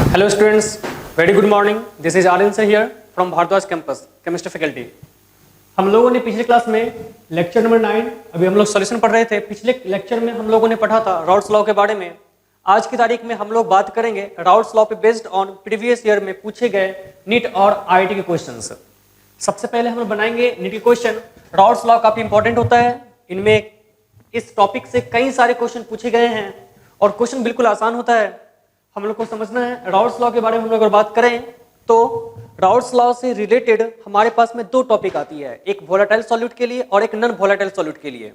Hello students, very good morning. This is Aryan sir here from Bhardwaj campus, chemistry faculty. हम लोगों ने पिछले class में lecture number 9 अभी हम लोग सॉल्यूशन पढ़ रहे थे। पिछले लेक्चर में हम लोगों ने पढ़ा था राउट्स लॉ के बारे में। आज की तारीख में हम लोग बात करेंगे राउट्स लॉ पे बेस्ड ऑन प्रीवियस ईयर में पूछे गए नीट और आईआईटी के क्वेश्चंस। सबसे पहले हम लोग बनाएंगे नीट के क्वेश्चन। राउट्स लॉ काफी इंपॉर्टेंट होता है, इनमें इस टॉपिक से कई सारे क्वेश्चन पूछे गए हैं और क्वेश्चन बिल्कुल आसान होता है। हम लोग को समझना है राउट्स लॉ के बारे में। हम लोग अगर बात करें तो राउट्स लॉ से रिलेटेड हमारे पास में दो टॉपिक आती है, एक वोलेटाइल सॉल्यूट के लिए और एक नॉन वोलेटाइल सॉल्यूट के लिए,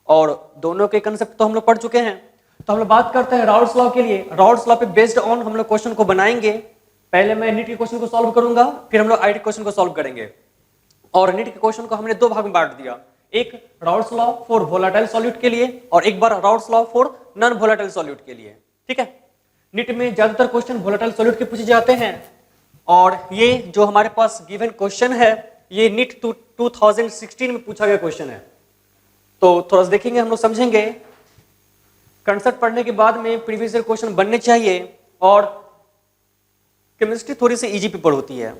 और दोनों के कंसेप्ट तो हम लोग पढ़ चुके हैं। तो हम लोग बात करते हैं राउट्स लॉ के लिए। राउट्स लॉ पे बेस्ड ऑन हम लोग क्वेश्चन को बनाएंगे। पहले मैं नीट के क्वेश्चन को सॉल्व करूंगा, फिर हम लोग आईआईटी क्वेश्चन को सॉल्व करेंगे। और नीट के क्वेश्चन को हमने दो भाग में बांट दिया, एक Raoult's law for volatile solute के लिए और एक बार Raoult's law for non volatile solute के लिए। ठीक है, नीट में ज्यादातर क्वेश्चन वोलेटाइल सॉल्यूट के पूछे जाते हैं और ये जो हमारे पास गिवन क्वेश्चन है ये नीट 2016 में पूछा गया क्वेश्चन है। तो थोड़ा सा देखेंगे, हम लोग समझेंगे। कंसेप्ट पढ़ने के बाद में प्रीवियस ईयर क्वेश्चन बनने चाहिए और केमिस्ट्री थोड़ी सी इजी पेपर होती है।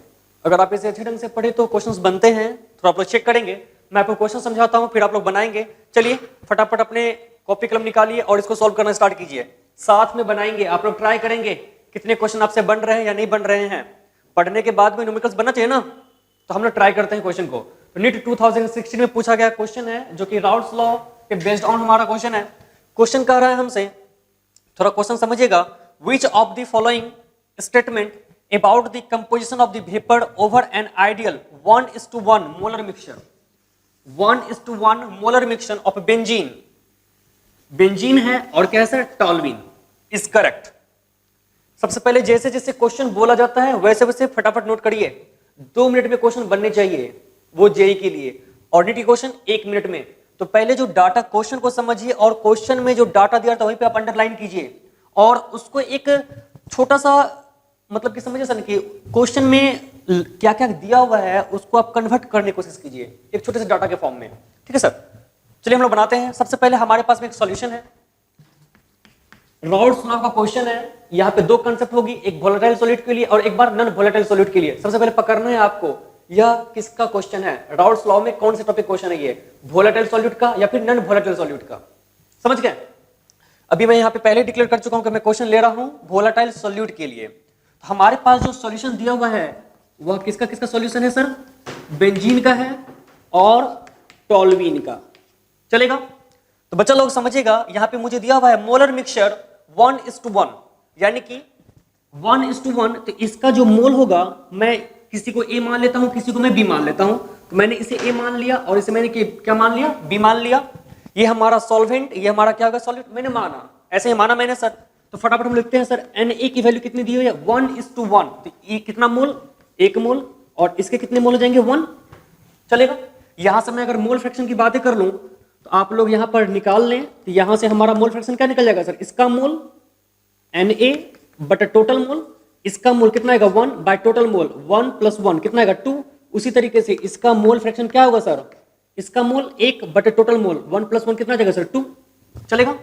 अगर आप इसे अच्छे ढंग से पढ़े तो क्वेश्चंस बनते हैं। थोड़ा आप लोग चेक करेंगे, मैं आपको क्वेश्चन समझाता हूं फिर आप लोग बनाएंगे। चलिए फटाफट अपने कॉपी कलम निकालिए और इसको सॉल्व करना स्टार्ट कीजिए। साथ में बनाएंगे, आप लोग ट्राई करेंगे कितने क्वेश्चन आपसे बन रहे हैं या नहीं बन रहे हैं। पढ़ने के बाद में न्यूमेरिकल्स बनना चाहिए ना, तो हम लोग ट्राई करते हैं क्वेश्चन को। तो नीट 2016 में पूछा गया क्वेश्चन है जो कि राउट्स लॉ के बेस्ड ऑन हमारा क्वेश्चन है। क्वेश्चन कह रहा है हमसे, थोड़ा क्वेश्चन समझिएगा, which of the following statement about the composition of the vapour over an ideal 1:1 molar mixture 1:1 molar mixture of benzene, benzene है और क्या है सर, टॉल्यूइन, इज करेक्ट। सबसे पहले जैसे जैसे क्वेश्चन बोला जाता है वैसे वैसे फटाफट नोट करिए। 2 मिनट में क्वेश्चन बनने चाहिए, वो जेई के लिए, और नीट क्वेश्चन 1 मिनट में। तो पहले जो डाटा क्वेश्चन को समझिए और क्वेश्चन में जो डाटा दिया था वहीं पे आप अंडरलाइन कीजिए और उसको एक छोटा सा मतलब कि समझिए सर कि क्वेश्चन में क्या क्या दिया हुआ है उसको आप कन्वर्ट करने की कोशिश कीजिए एक छोटे से डाटा के फॉर्म में। ठीक है सर, चलिए हम लोग बनाते हैं। सबसे पहले हमारे पास में एक सॉल्यूशन है, राउट्स लॉ का क्वेश्चन है। यहाँ पे दो कंसेप्ट होगी, एक वोलेटाइल सॉल्यूट के लिए और एक बार नॉन वोलेटाइल सॉल्यूट के लिए। सबसे पहले पकड़ना है आपको यह किसका क्वेश्चन है, राउट्स लॉ में कौन से टॉपिक क्वेश्चन है, ये वोलेटाइल सॉल्यूट का या फिर नॉन वोलेटाइल सॉल्यूट का। समझ गए? अभी मैं यहाँ पे पहले डिक्लेयर कर चुका हूं कि मैं क्वेश्चन ले रहा हूं वोलेटाइल सॉल्यूट के लिए। तो हमारे पास जो सॉल्यूशन दिया हुआ है वह किसका किसका सॉल्यूशन है सर, बेंजीन का है और टॉल्यूइन का। चलेगा? तो बच्चा लोग समझिएगा, यहां पे मुझे दिया हुआ है मोलर मिक्सचर 1:1, यानी कि 1:1। तो इसका जो मोल होगा, मैं किसी को ए मान लेता हूं, किसी को मैं बी मान लेता हूं। तो मैंने इसे ए मान लिया और इसे मैंने क्या मान लिया, बी मान लिया। ये हमारा सॉल्वेंट, ये हमारा क्या होगा, सॉल्यूट, मैंने माना, ऐसे ही माना मैंने सर। तो फटाफट हम लिखते हैं सर, Na की वैल्यू कितनी दी हुई है, 1:1। तो ये कितना मोल, 1 मोल, और इसके कितने मोल हो जाएंगे, 1। चलेगा? यहां से मैं अगर मोल फ्रैक्शन की बातें कर लूं तो आप लोग यहां पर निकाल लें, तो यहां से हमारा मोल फ्रैक्शन क्या निकल जाएगा सर, इसका मोल Na बटा टोटल मोल, इसका मोल कितना आएगा, 1 बाय टोटल मोल, 1 + 1 कितना आएगा, 2। उसी तरीके से इसका मोल फ्रैक्शन क्या होगा सर, इसका मोल 1 बटे टोटल मोल, 1 + 1 कितना जाएगा सर, 2। चलेगा?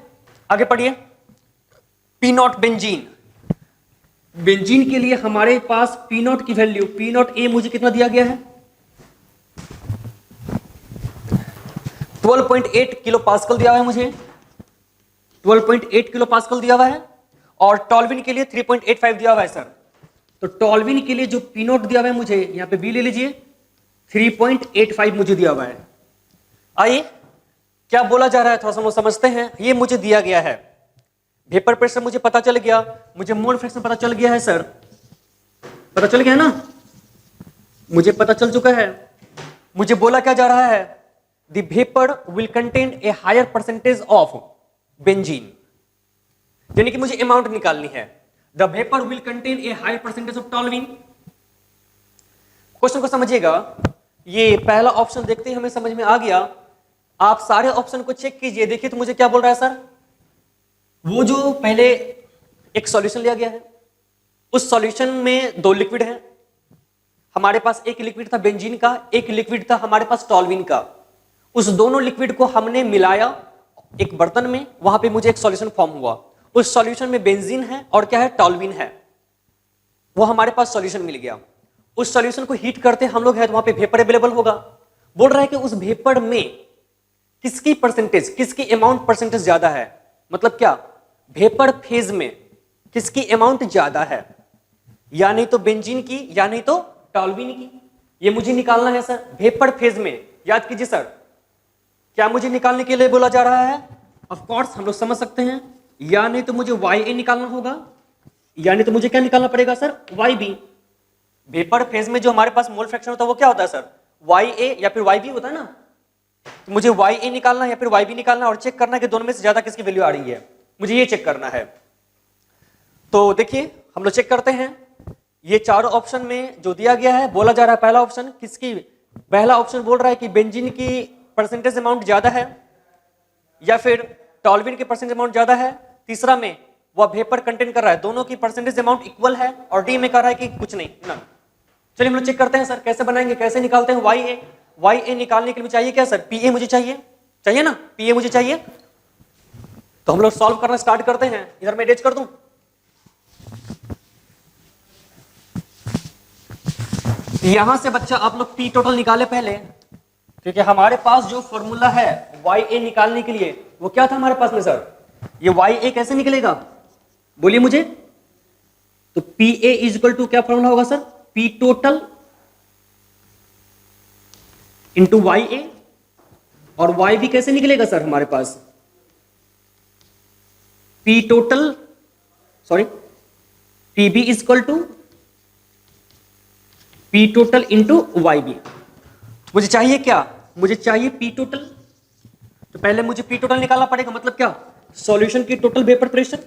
आगे पढ़िए। पी नॉट बेंजीन, बेंजीन के लिए हमारे पास पी नॉट की वैल्यू, पी नॉट ए मुझे कितना दिया गया है, 12.8 किलो पास्कल दिया हुआ है मुझे, 12.8 किलो पास्कल दिया हुआ है। और टॉल्यूइन के लिए 3.85 दिया हुआ है सर। तो टॉल्यूइन के लिए जो पी नॉट दिया हुआ है मुझे, यहां पे बी ले लीजिए, 3.85 मुझे दिया हुआ है। आइए क्या बोला जा रहा है थोड़ा सा हम समझते हैं। ये मुझे दिया गया है, वेपर प्रेशर मुझे पता चल गया, मुझे मोल फ्रैक्शन पता चल गया है सर, पता चल गया ना, मुझे पता चल चुका है। मुझे बोला क्या जा रहा है, the vapour will contain a higher percentage of benzene, यानी कि मुझे अमाउंट निकालनी है। The vapour will contain a higher percentage of toluene. Question को समझिएगा, ये पहला ऑप्शन देखते ही हमें समझ में आ गया। आप सारे ऑप्शन को चेक कीजिए, देखिए तो मुझे क्या बोल रहा है सर, वो जो पहले एक सॉल्यूशन लिया गया है उस सॉल्यूशन में 2 लिक्विड हैं हमारे पास, एक लिक्विड था बेंजीन का, एक लिक्विड था हमारे पास टॉल्यूइन का। उस दोनों लिक्विड को हमने मिलाया एक बर्तन में, वहां पे मुझे एक सॉल्यूशन फॉर्म हुआ। उस सॉल्यूशन में बेंजीन है और क्या है, टॉल्यूइन है। वो हमारे पास सॉल्यूशन मिल गया, उस सॉल्यूशन को हीट करते हम लोग है तो वहां पे वेपर अवेलेबल होगा। बोल रहा है कि उस वेपर में किसकी परसेंटेज, किसकी अमाउंट परसेंटेज ज्यादा है, मतलब क्या, वेपर फेज में किसकी अमाउंट ज्यादा है, या नहीं तो बेंजीन की या नहीं तो टॉल्यूइन की। ये मुझे निकालना है सर वेपर फेज में। याद कीजिए सर, क्या मुझे निकालने के लिए बोला जा रहा है? ऑफ कोर्स हम लोग समझ सकते हैं, या नहीं तो मुझे YA निकालना होगा, या नहीं तो मुझे क्या निकालना पड़ेगा सर, YB। वेपर फेज में जो हमारे पास मोल फ्रैक्शन होता है वो क्या होता है सर, YA या फिर YB होता है ना। तो मुझे YA निकालना है या फिर YB निकालना है और चेक करना है कि दोनों में से ज्यादा किसकी वैल्यू आ रही है, मुझे ये चेक करना है। तो देखिए हम लोग चेक करते हैं, ये चारों ऑप्शन में जो दिया गया है, बोला जा रहा है पहला ऑप्शन किसकी, पहला ऑप्शन बोल रहा है कि बेंजीन की परसेंटेज अमाउंट ज्यादा है या फिर टॉल्यूइन की परसेंटेज अमाउंट ज्यादा है। तीसरा में वह वेपर कंटेन कर रहा है, दोनों की परसेंटेज अमाउंट इक्वल है, और डी में कर रहा है कि कुछ नहीं, नन। चलिए हम लोग चेक करते हैं सर कैसे बनाएंगे, कैसे निकालते हैं YA। YA निकालने के लिए चाहिए क्या सर, PA मुझे चाहिए ना, PA मुझे चाहिए। तो हम लोग सॉल्व करना स्टार्ट करते हैं। इधर मैं अटैच कर दूं, यहां से बच्चा आप लोग P टोटल निकाले पहले, क्योंकि हमारे पास जो फॉर्मूला है YA निकालने के लिए वो क्या था हमारे पास में सर, ये YA कैसे निकलेगा बोलिए मुझे। तो PA इज इक्वल टू क्या फॉर्मूला होगा sir, P total into YA, और YB कैसे निकलेगा सर हमारे पास, P total sorry PB is equal to P total into YB। मुझे चाहिए क्या, मुझे चाहिए P टोटल, तो पहले मुझे P टोटल निकालना पड़ेगा, मतलब क्या, सॉल्यूशन की टोटल वेपर प्रेशर।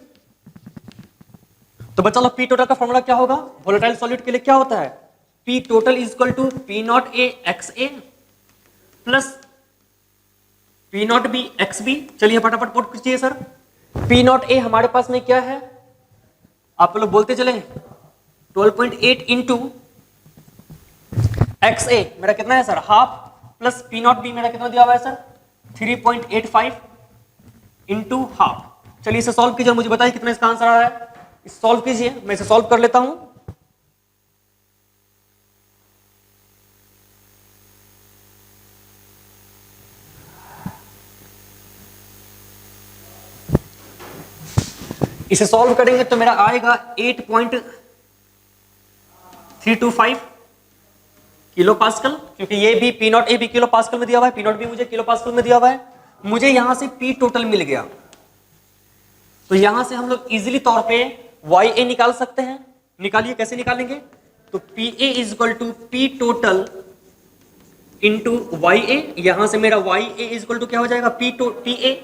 तो बच्चा लोग P टोटल का फॉर्मूला क्या होगा, वोलेटाइल सॉल्यूट के लिए क्या होता है, P total is equal to P naught A XA plus P naught B XB। चलिए फटाफट पुट कीजिए सर। P नॉट A हमारे पास में क्या है, आप लोग बोलते चले 12.8 इंटू XA मेरा कितना है sir, half, plus P naught B मेरा कितना दिया हुआ है सर, 3.85 इंटू हाफ। चलिए इसे सॉल्व कीजिए और मुझे बताइए कितना इसका आंसर आ रहा है। इसे सॉल्व कीजिए, मैं इसे सॉल्व कर लेता हूं। इसे सॉल्व करेंगे तो मेरा आएगा 8.325 किलो पास्कल, क्योंकि ये भी P नॉट A भी किलो पास्कल में दिया हुआ है, P नॉट B मुझे किलो पास्कल में दिया हुआ है। मुझे यहां से P टोटल मिल गया, तो यहां से हम लोग इजीली तौर पे YA निकाल सकते हैं। निकालिए, कैसे निकालेंगे, तो PA is equal to P total into YA। यहां से मेरा YA इज इक्वल टू क्या हो जाएगा, PA।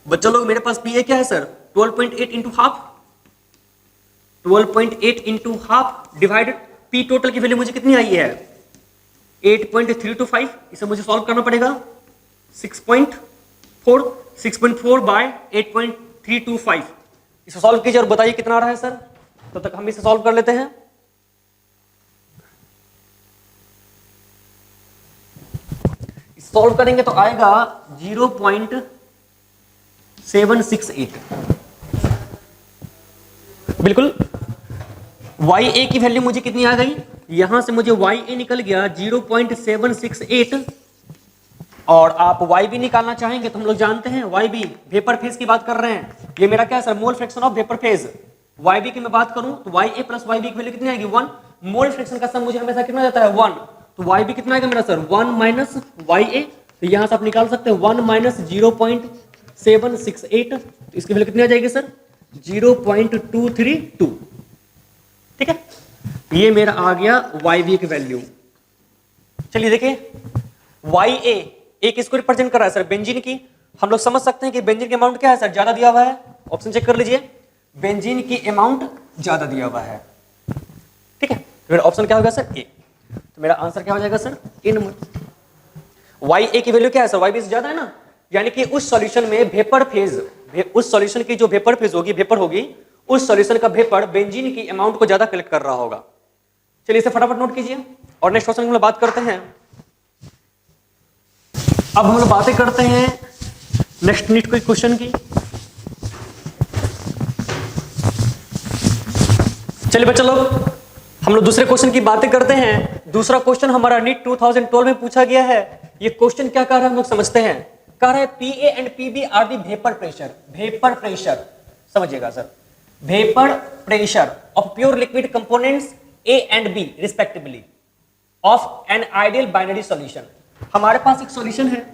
बच्चों लोग मेरे पास PA क्या है sir, 12.8 into half, 12.8 into half divided P total की वैल्यू मुझे कितनी आई है, 8.325। इसे मुझे सॉल्व करना पड़ेगा, 6.4 बाय 8.325। इसे सॉल्व कीजिए और बताइए कितना आ रहा है सर। तब तक हम इसे सॉल्व कर लेते हैं। सॉल्व करेंगे तो आएगा 0.768। बिल्कुल, YA की वैल्यू मुझे कितनी आ गई, यहां से मुझे YA निकल गया 0.768, और आप YB निकालना चाहेंगे तो हम लोग जानते हैं YB वेपर फेज की बात कर रहे हैं। ये मेरा क्या है sir, mole fraction of vapour phase. YB की मैं बात करूं तो YA प्लस YB की वैल्यू कितनी आएगी, 1। मोल फ्रैक्शन का सम मुझे हमेशा कितना देता है, 1। तो YB कितना आएगा मेरा सर, 1 माइनस YA। तो यहां से आप निकाल सकते हैं 1 माइनस 0.768, तो इसकी वैल्यू कितनी आ जाएगी सर, 0.232। ठीक है, ये मेरा आ गया YB की वैल्यू। चलिए देखिए, YA एक किसको रिप्रेजेंट कर रहा है सर, बेंजीन की। हम लोग समझ सकते हैं कि बेंजीन की अमाउंट क्या है सर, ज्यादा दिया हुआ है। ऑप्शन चेक कर लीजिए, बेंजीन की अमाउंट ज्यादा दिया हुआ है। ठीक है, तो मेरा ऑप्शन क्या होगा सर, ए। तो मेरा आंसर क्या हो जाएगा सर, ए नंबर। YA की वैल्यू क्या है सर, YB से ज्यादा है ना, यानी कि उस सॉल्यूशन में वेपर फेज, उस सॉल्यूशन की जो वेपर फेज होगी, वेपर होगी, उस सॉल्यूशन का वेपर बेंजीन की अमाउंट को ज्यादा कलेक्ट कर रहा होगा। चलिए इसे फटाफट नोट कीजिए और नेक्स्ट क्वेश्चन हम लोग बात करते हैं। अब हम लोग बातें करते हैं नेक्स्ट नीट कोई क्वेश्चन की। चलिए बच्चों लोग, हम लोग दूसरे क्वेश्चन की बातें करते हैं। दूसरा क्वेश्चन हमारा नीट 2012 में पूछा गया है। ये क्वेश्चन क्या कह रहा है हम लोग समझते हैं। कह रहा है PA and PB are the vapour pressure. Vapour pressure समझिएगा sir, vapour pressure of pure liquid components A and B respectively of an ideal binary solution. हमारे पास एक सॉल्यूशन है,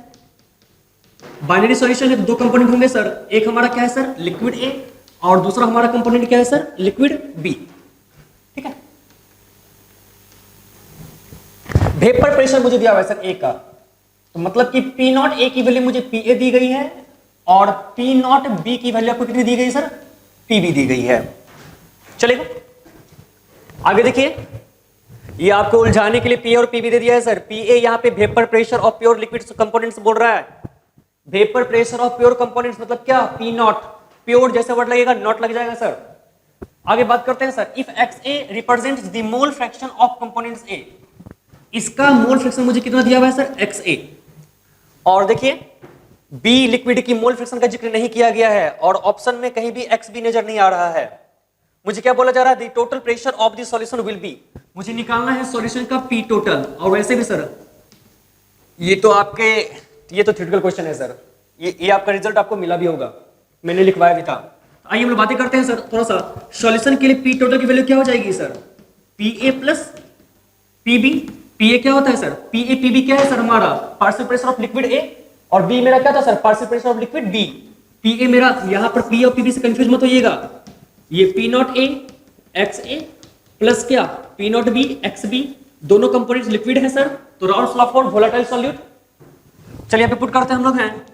बाइनरी सॉल्यूशन है, दो कंपोनेंट होंगे सर। एक हमारा क्या है सर, लिक्विड ए, और दूसरा हमारा कंपोनेंट क्या है सर, लिक्विड बी। ठीक है, वेपर प्रेशर मुझे दिया हुआ है सर ए का, तो मतलब कि पी नॉट ए की वैल्यू मुझे पी ए दी गई है और पी नॉट बी की वैल्यू आपको कितनी दी गई सर, पी बी दी गई है। चलेगा, आगे देखिए, ये आपको उलझाने के लिए पी और पी बी दे दिया है सर। पी ए यहां पे vapour pressure of pure liquid components बोल रहा है। Vapour pressure of pure components मतलब क्या, पी नॉट, प्योर जैसे वर्ड लगेगा नॉट लग जाएगा सर। आगे बात करते हैं sir, if X A represents the mole fraction of components A, इसका मोल फ्रैक्शन मुझे कितना दिया हुआ है सर, एक्स ए। और देखिए बी लिक्विड की मोल फ्रैक्शन का जिक्र नहीं किया गया है और ऑप्शन में कहीं भी एक्स बी नजर नहीं आ रहा है। मुझे क्या बोला जा रहा है, the total pressure of the solution will be, मुझे निकालना है सॉल्यूशन का पी टोटल। और वैसे भी सर ये तो आपके, ये तो थ्योरेटिकल क्वेश्चन है सर, ये आपका रिजल्ट आपको मिला भी होगा, मैंने लिखवाया भी था। आइए हम लोग बातें करते हैं सर थोड़ा सा। सॉल्यूशन के लिए पी टोटल की वैल्यू क्या हो जाएगी sir, P A plus P B. P A क्या होता है sir, P A P B क्या है सर, हमारा partial pressure of liquid A, और बी मेरा क्या था sir, partial pressure of liquid B. P A मेरा यहां पर पी और पी बी से कंफ्यूज मत होइएगा, ये P naught A X A plus क्या P naught B X B, दोनों कंपोनेंट्स लिक्विड है सर, तो Raoult's law for volatile solute. चलिए यहाँ पे पुट करते हैं हम लोग हैं,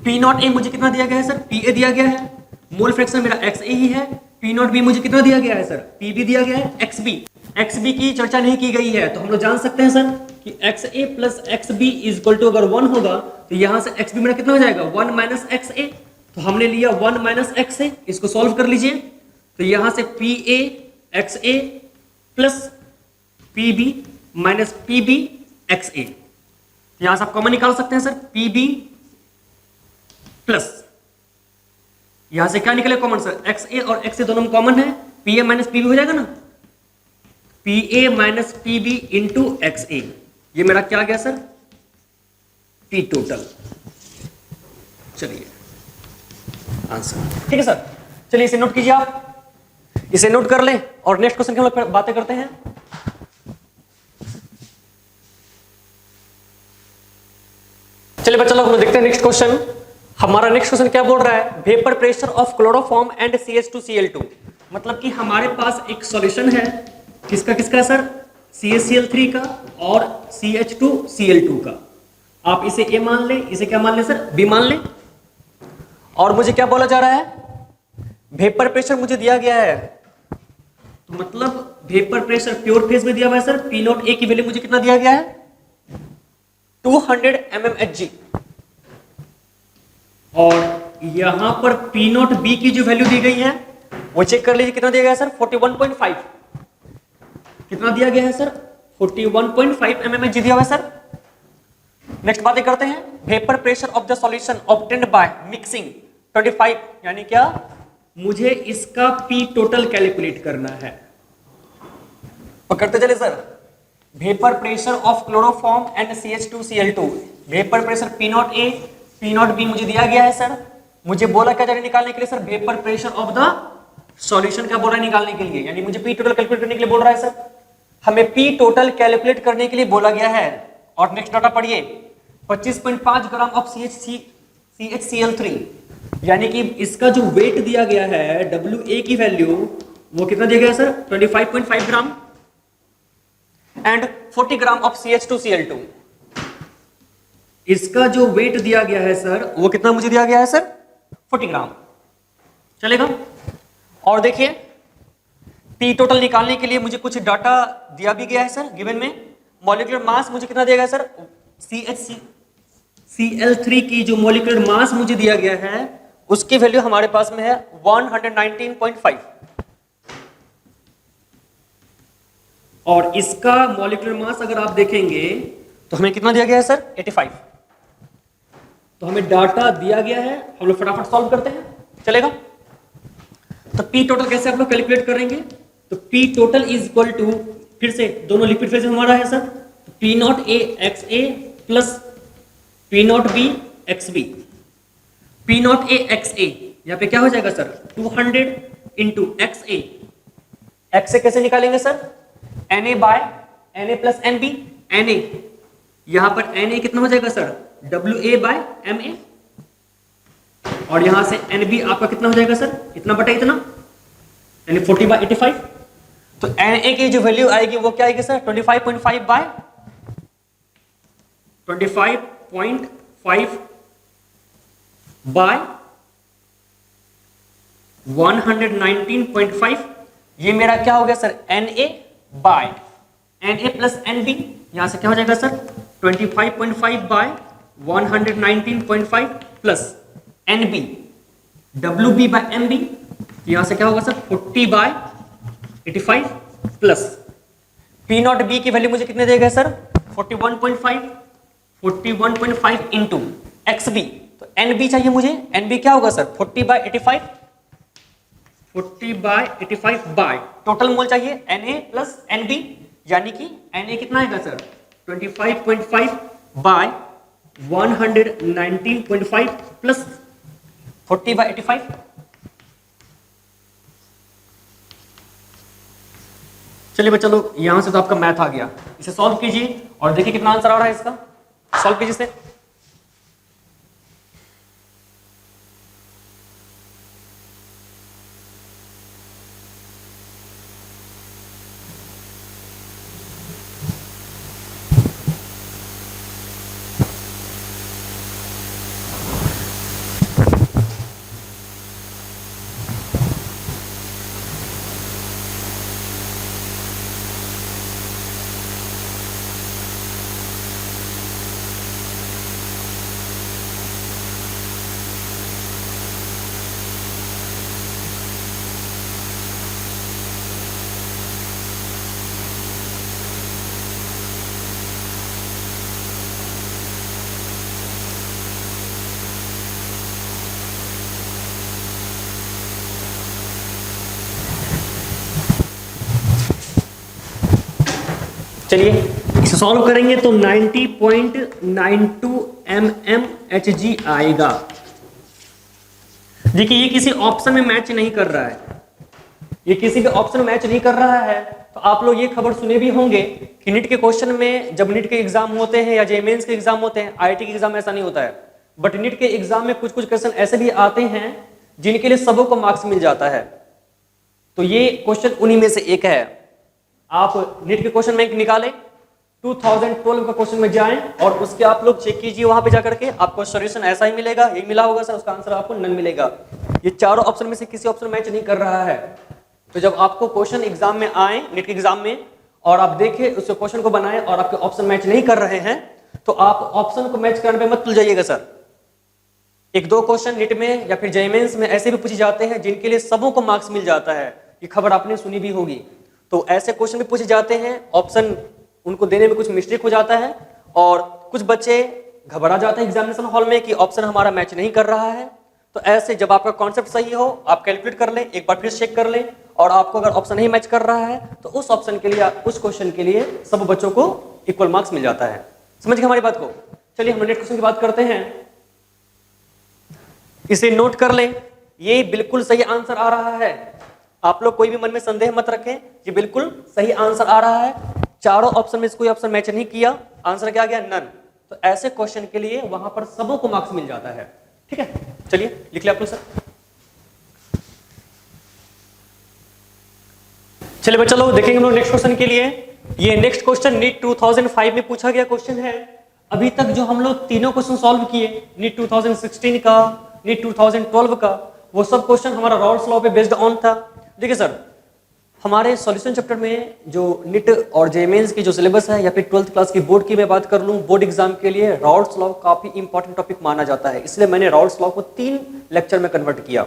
पी नॉट ए मुझे कितना दिया गया है सर, पी ए दिया गया है, मोल फ्रैक्शन मेरा एक्स ए ही है। पी नॉट बी मुझे कितना दिया गया है सर, पी बी दिया गया है, एक्स बी। एक्स बी की चर्चा नहीं की गई है, तो हम लोग जान सकते हैं सर कि X A plus X B is equal to, अगर 1 होगा तो यहां से एक्स बी मेरा कितना हो जाएगा, 1 माइनस एक्स ए। तो हमने लिया 1 माइनस एक्स ए, इसको सॉल्व कर लीजिए, तो यहां से P A X A plus P B minus P B X A, यहां से आप कॉमन निकाल सकते हैं सर, पी बी प्लस यहां से क्या निकले कॉमन सर, एक्स ए और एक्स ए दोनों में कॉमन है, P A minus P B हो जाएगा ना, P A minus P B into X A, ये मेरा क्या गया सर, पी टोटल। चलिए आंसर, ठीक है सर। चलिए इसे नोट कीजिए, आप इसे नोट कर लें और नेक्स्ट क्वेश्चन की हम लोग बातें करते हैं। चलिए बच्चा लोग हम देखते हैं नेक्स्ट क्वेश्चन। हमारा नेक्स्ट क्वेश्चन क्या बोल रहा है, vapour pressure of chloroform and CH2Cl2। मतलब कि हमारे पास एक सॉल्यूशन है, किसका किसका सर, CaCl3 का और CH2Cl2 का। आप इसे ए मान लें, इसे क्या मान लें सर, बी मान लें। और मुझे क्या बोला जा रहा है, वेपर प्रेशर मुझे दिया गया है, तो मतलब वेपर प्रेशर प्योर फेज में दिया हुआ है सर, पी नॉट ए की वैल्यू मुझे कितना दिया गया है, 200 mmHg। और यहां पर पी नॉट बी की जो वैल्यू दी गई है वो चेक कर लीजिए, कितना दिया गया है सर, 41.5। कितना दिया गया है सर, 41.5 mmHg दिया हुआ है सर। नेक्स्ट बातें करते हैं, vapour pressure of the solution obtained by mixing 25, यानी क्या, मुझे इसका पी टोटल कैलकुलेट करना है। पकड़ते चले sir, vapour pressure of chloroform and CH2Cl2, vapour pressure P naught A P naught B मुझे दिया गया है सर। मुझे बोला क्या जा रहा है निकालने के लिए sir, vapour pressure of the solution क्या बोल रहा है निकालने के लिए, यानी मुझे पी टोटल कैलकुलेट करने के लिए बोल रहा है सर। हमें पी टोटल कैलकुलेट करने के लिए बोला गया है। और नेक्स्ट डाटा पढ़िए, 25.5 ग्राम ऑफ CHCl3, यानी कि इसका जो वेट दिया गया है WA की वैल्यू वो कितना दिया गया sir, 25.5 gram and 40 gram of CH2Cl2। इसका जो वेट दिया गया है सर वो कितना मुझे दिया गया है सर, 40 ग्राम। चलेगा। और देखिए पी टोटल निकालने के लिए मुझे कुछ डाटा दिया भी गया है सर गिवन में। मॉलिक्यूलर मास मुझे कितना दिया गया सर, CHCl3 की जो मॉलिक्यूलर मास मुझे दिया गया है उसकी वैल्यू हमारे पास में है 119.5, और इसका मॉलिक्यूलर मास अगर आप देखेंगे तो हमें कितना दिया गया है सर, 85। तो हमें डाटा दिया गया है, हम लोग फटाफट सॉल्व करते हैं। चलेगा। तो पी टोटल कैसे आप लोग कैलकुलेट करेंगे? तो P total is equal to, फिर से दोनों लिक्विड फेज हमारा है sir, P naught A X A plus P naught B X B. P naught A X A यहाँ पे क्या हो जाएगा sir, 200 into X A. X A कैसे निकालेंगे sir, N A by N A plus N B. N A यहां पर n A कितना हो जाएगा सर, डब्ल्यू ए बाय एम ए, और यहां से एन बी आपका कितना हो जाएगा सर, इतना बटा इतना, यानी 40 बाय 85। तो एन ए की जो वैल्यू आएगी वो क्या आएगी सर, 25.5 बाय 25.5 बाय 119.5। ये मेरा क्या हो गया sir, N A by N A plus N B, यहां से क्या हो जाएगा sir, 25.5 by 119.5 plus N B W B by M B, यहां से क्या होगा sir, 40 by 85 plus P naught B की वैल्यू मुझे कितने देगा सर, 41.5 इंटू एक्स बी। तो एन बी चाहिए मुझे, एन बी क्या होगा sir, 40 by 85, 40 by 85 by total mole चाहिए N A plus N B, यानी कि एन ए कितना आएगा सर, 25.5 बाय 119.5 प्लस 40 बाय 85। चलिए बच्चा लोग, यहां से तो आपका मैथ आ गया, इसे सॉल्व कीजिए और देखिए कितना आंसर आ रहा है इसका, सॉल्व कीजिए इसे। चलिए इसे सॉल्व करेंगे तो 90.92 mmHg आएगा। देखिए ये किसी ऑप्शन में मैच नहीं कर रहा है, ये किसी भी ऑप्शन में मैच नहीं कर रहा है। तो आप लोग ये खबर सुने भी होंगे कि नीट के क्वेश्चन में, जब नीट के एग्जाम होते हैं या जे मेंस के एग्जाम होते हैं, आईआईटी के एग्जाम में ऐसा नहीं होता है, बट नीट के एग्जाम में कुछ कुछ क्वेश्चन ऐसे भी आते हैं जिनके लिए सबों को मार्क्स मिल जाता है। तो ये क्वेश्चन उन्हीं में से एक है। आप नीट के क्वेश्चन बैंक निकालें, 2012 का क्वेश्चन में जाएं और उसके आप लोग चेक कीजिए, वहां पे जाकर के आपको सॉल्यूशन ऐसा ही मिलेगा, यही मिला होगा सर, उसका आंसर आपको नन मिलेगा। ये चारों ऑप्शन में से किसी ऑप्शन मैच नहीं कर रहा है। तो जब आपको क्वेश्चन एग्जाम में आए, नीट के एग्जाम में, और आप देखें उस क्वेश्चन को बनाएं और आपके ऑप्शन मैच नहीं कर रहे हैं, तो आप ऑप्शन को मैच करने पे मत भूल जाइएगा सर। एक दो क्वेश्चन नीट में या फिर जे मेंस में ऐसे भी पूछे जाते हैं जिनके लिए सबों को मार्क्स मिल जाता है, ये खबर आपने सुनी भी होगी। तो ऐसे क्वेश्चन भी पूछे जाते हैं, ऑप्शन उनको देने में कुछ मिस्टेक हो जाता है और कुछ बच्चे घबरा जाते हैं एग्जामिनेशन हॉल में कि ऑप्शन हमारा मैच नहीं कर रहा है। तो ऐसे जब आपका कॉन्सेप्ट सही हो, आप कैलकुलेट कर लें, एक बार फिर चेक कर लें, और आपको अगर ऑप्शन नहीं मैच कर रहा है तो उस ऑप्शन के लिए, उस क्वेश्चन के लिए सब बच्चों को इक्वल मार्क्स मिल जाता है। समझ गए हमारी बात को? चलिए हम नेक्स्ट क्वेश्चन की बात करते हैं, इसे नोट कर लें, ये बिल्कुल सही आंसर आ रहा है। आप लोग कोई भी मन में संदेह मत रखें, ये बिल्कुल सही आंसर आ रहा है। चारों ऑप्शन में से कोई ऑप्शन मैच नहीं किया, आंसर क्या आ गया, नन। तो ऐसे क्वेश्चन के लिए वहां पर सबों को मार्क्स मिल जाता है। ठीक है, चलिए लिख लिया आप लोग सर। चलिए बच्चा लोग देखेंगे हम लोग नेक्स्ट क्वेश्चन के लिए। ये नेक्स्ट क्वेश्चन नीट 2005 में पूछा गया क्वेश्चन है। अभी तक जो हम लोग तीनों क्वेश्चन सॉल्व किए, नीट 2016 का, नीट 2012 का, वो सब क्वेश्चन हमारा रॉल्स लॉ पे बेस्ड ऑन था। देखिए सर, हमारे सॉल्यूशन चैप्टर में जो नीट और जे मेंस की जो सिलेबस है, या फिर 12th क्लास की बोर्ड की मैं बात कर लूं, बोर्ड एग्जाम के लिए रॉल्स लॉ काफी इंपॉर्टेंट टॉपिक माना जाता है, इसलिए मैंने रॉल्स लॉ को 3 लेक्चर में कन्वर्ट किया।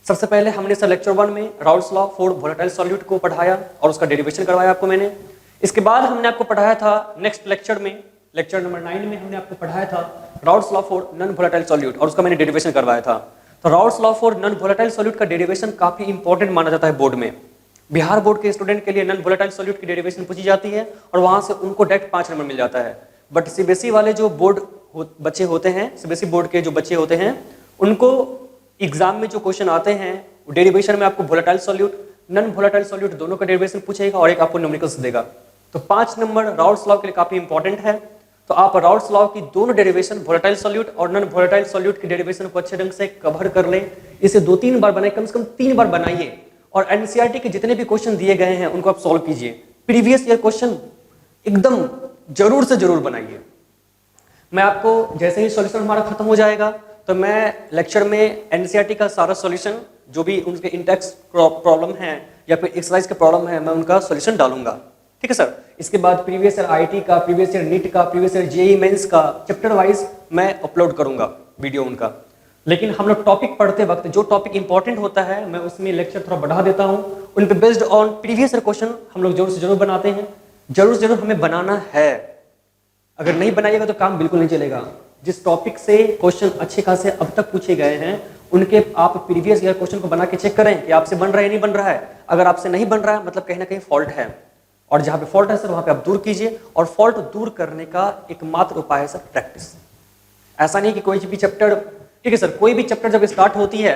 सबसे पहले हमने सर लेक्चर 1 में Rawls law for volatile solute को पढ़ाया और उसका डेरिवेशन करवाया आपको मैंने। इसके बाद हमने आपको पढ़ाया था नेक्स्ट लेक्चर में, लेक्चर नंबर 9 में हमने आपको पढ़ाया था Rawls law for non volatile solute और उसका मैंने डेरिवेशन करवाया था। तो Raoult's law for non volatile solute का डेरिवेशन काफी इंपॉर्टेंट माना जाता है बोर्ड में। बिहार बोर्ड के स्टूडेंट के लिए नॉन वोलेटाइल सॉल्यूट की डेरिवेशन पूछी जाती है और वहां से उनको डायरेक्ट 5 नंबर मिल जाता है। बट सीबीएसई वाले जो बच्चे होते हैं, सीबीएसई बोर्ड के जो बच्चे होते हैं, उनको एग्जाम में जो क्वेश्चन आते हैं डेरिवेशन में आपको volatile solute, non volatile solute दोनों का डेरिवेशन पूछेगा और एक आपको न्यूमेरिकल्स देगा। तो 5 नंबर राउल्स लॉ के लिए काफी इंपॉर्टेंट है। तो आप राउल्स लॉ की दोनों डेरिवेशन, वोलेटाइल सॉल्यूट और नॉन वोलेटाइल सॉल्यूट की डेरिवेशन को अच्छे ढंग से कवर कर लें। इसे 2-3 बार बनाइए, कम से कम 3 बार बनाइए और एनसीईआरटी के जितने भी क्वेश्चन दिए गए हैं उनको आप सॉल्व कीजिए। प्रीवियस ईयर क्वेश्चन एकदम जरूर से जरूर बनाइए। मैं आपको जैसे ही सॉल्यूशन हमारा खत्म हो जाएगा तो मैं लेक्चर में एनसीईआरटी का सारा सॉल्यूशन, जो भी उनके इंटेक्स प्रॉब्लम है या फिर एक्सरसाइज के प्रॉब्लम है, मैं उनका सॉल्यूशन डालूंगा। ठीक है सर। इसके बाद प्रीवियस ईयर आईटी का, प्रीवियस ईयर नीट का, प्रीवियस ईयर जेईई मेंस का चैप्टर वाइज मैं अपलोड करूंगा वीडियो उनका। लेकिन हम लोग टॉपिक पढ़ते वक्त जो टॉपिक इंपॉर्टेंट होता है मैं उसमें लेक्चर थोड़ा बढ़ा देता हूं। उन पे based on previous year question हम लोग जरूर से जरूर बनाते हैं। जरूर से जरूर हमें बनाना है। अगर नहीं बनाइएगा तो काम बिल्कुल नहीं चलेगा। जिस टॉपिक से क्वेश्चन अच्छे खासे अब तक पूछे गए हैं उनके आप प्रीवियस ईयर क्वेश्चन को बना के चेक करें कि आपसे बन रहा है नहीं बन रहा है। अगर आपसे नहीं बन रहा है मतलब कहीं ना कहीं फॉल्ट है, और जहां पे फॉल्ट है सर वहां पे आप दूर कीजिए। और फॉल्ट दूर करने का एकमात्र उपाय है सर प्रैक्टिस। ऐसा नहीं कि कोई भी चैप्टर, ठीक है सर, कोई भी चैप्टर जब स्टार्ट होती है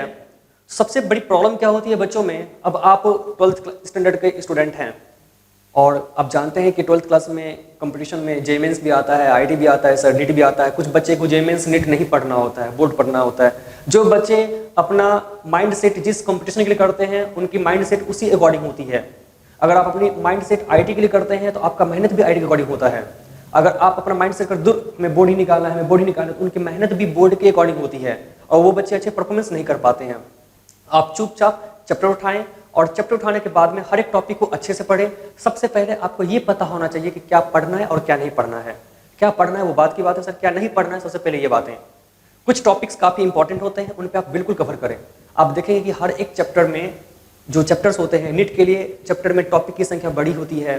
सबसे बड़ी प्रॉब्लम क्या होती है बच्चों में। अब आप 12th स्टैंडर्ड के स्टूडेंट हैं और आप जानते हैं कि 12th क्लास में कंपटीशन में जेईई मेंस भी आता है, आईटी भी आता है सर, नीट भी आता है। कुछ बच्चे को जेईई मेंस नीट नहीं पढ़ना होता है, बोर्ड पढ़ना होता है। जो बच्चे अपना माइंड सेट जिस कंपटीशन के लिए करते हैं उनकी माइंड सेट उसी अकॉर्डिंग होती है। अगर आप अपनी माइंड सेट आईटी के लिए करते हैं तो आपका मेहनत भी आईटी के अकॉर्डिंग होता है। अगर आप अपना माइंड सेट कर दूर हमें बोर्ड ही निकालना है, हमें बोर्ड ही निकालना है, तो उनकी मेहनत भी बोर्ड के अकॉर्डिंग होती है और वो बच्चे अच्छे परफॉर्मेंस नहीं कर पाते हैं। आप चुपचाप चैप्टर उठाएं और चैप्टर उठाने के बाद में हर एक टॉपिक को अच्छे से पढ़ें। सबसे पहले आपको ये पता होना चाहिए कि क्या पढ़ना है और क्या नहीं पढ़ना है। क्या पढ़ना है वो बात की बात है सर, क्या नहीं पढ़ना है सबसे पहले ये बातें। कुछ टॉपिक्स काफी इंपॉर्टेंट होते हैं, उन पे आप बिल्कुल कवर करें। आप देखेंगे कि हर एक चैप्टर में जो चैप्टर्स होते हैं, नीट के लिए चैप्टर में टॉपिक की संख्या बड़ी होती है,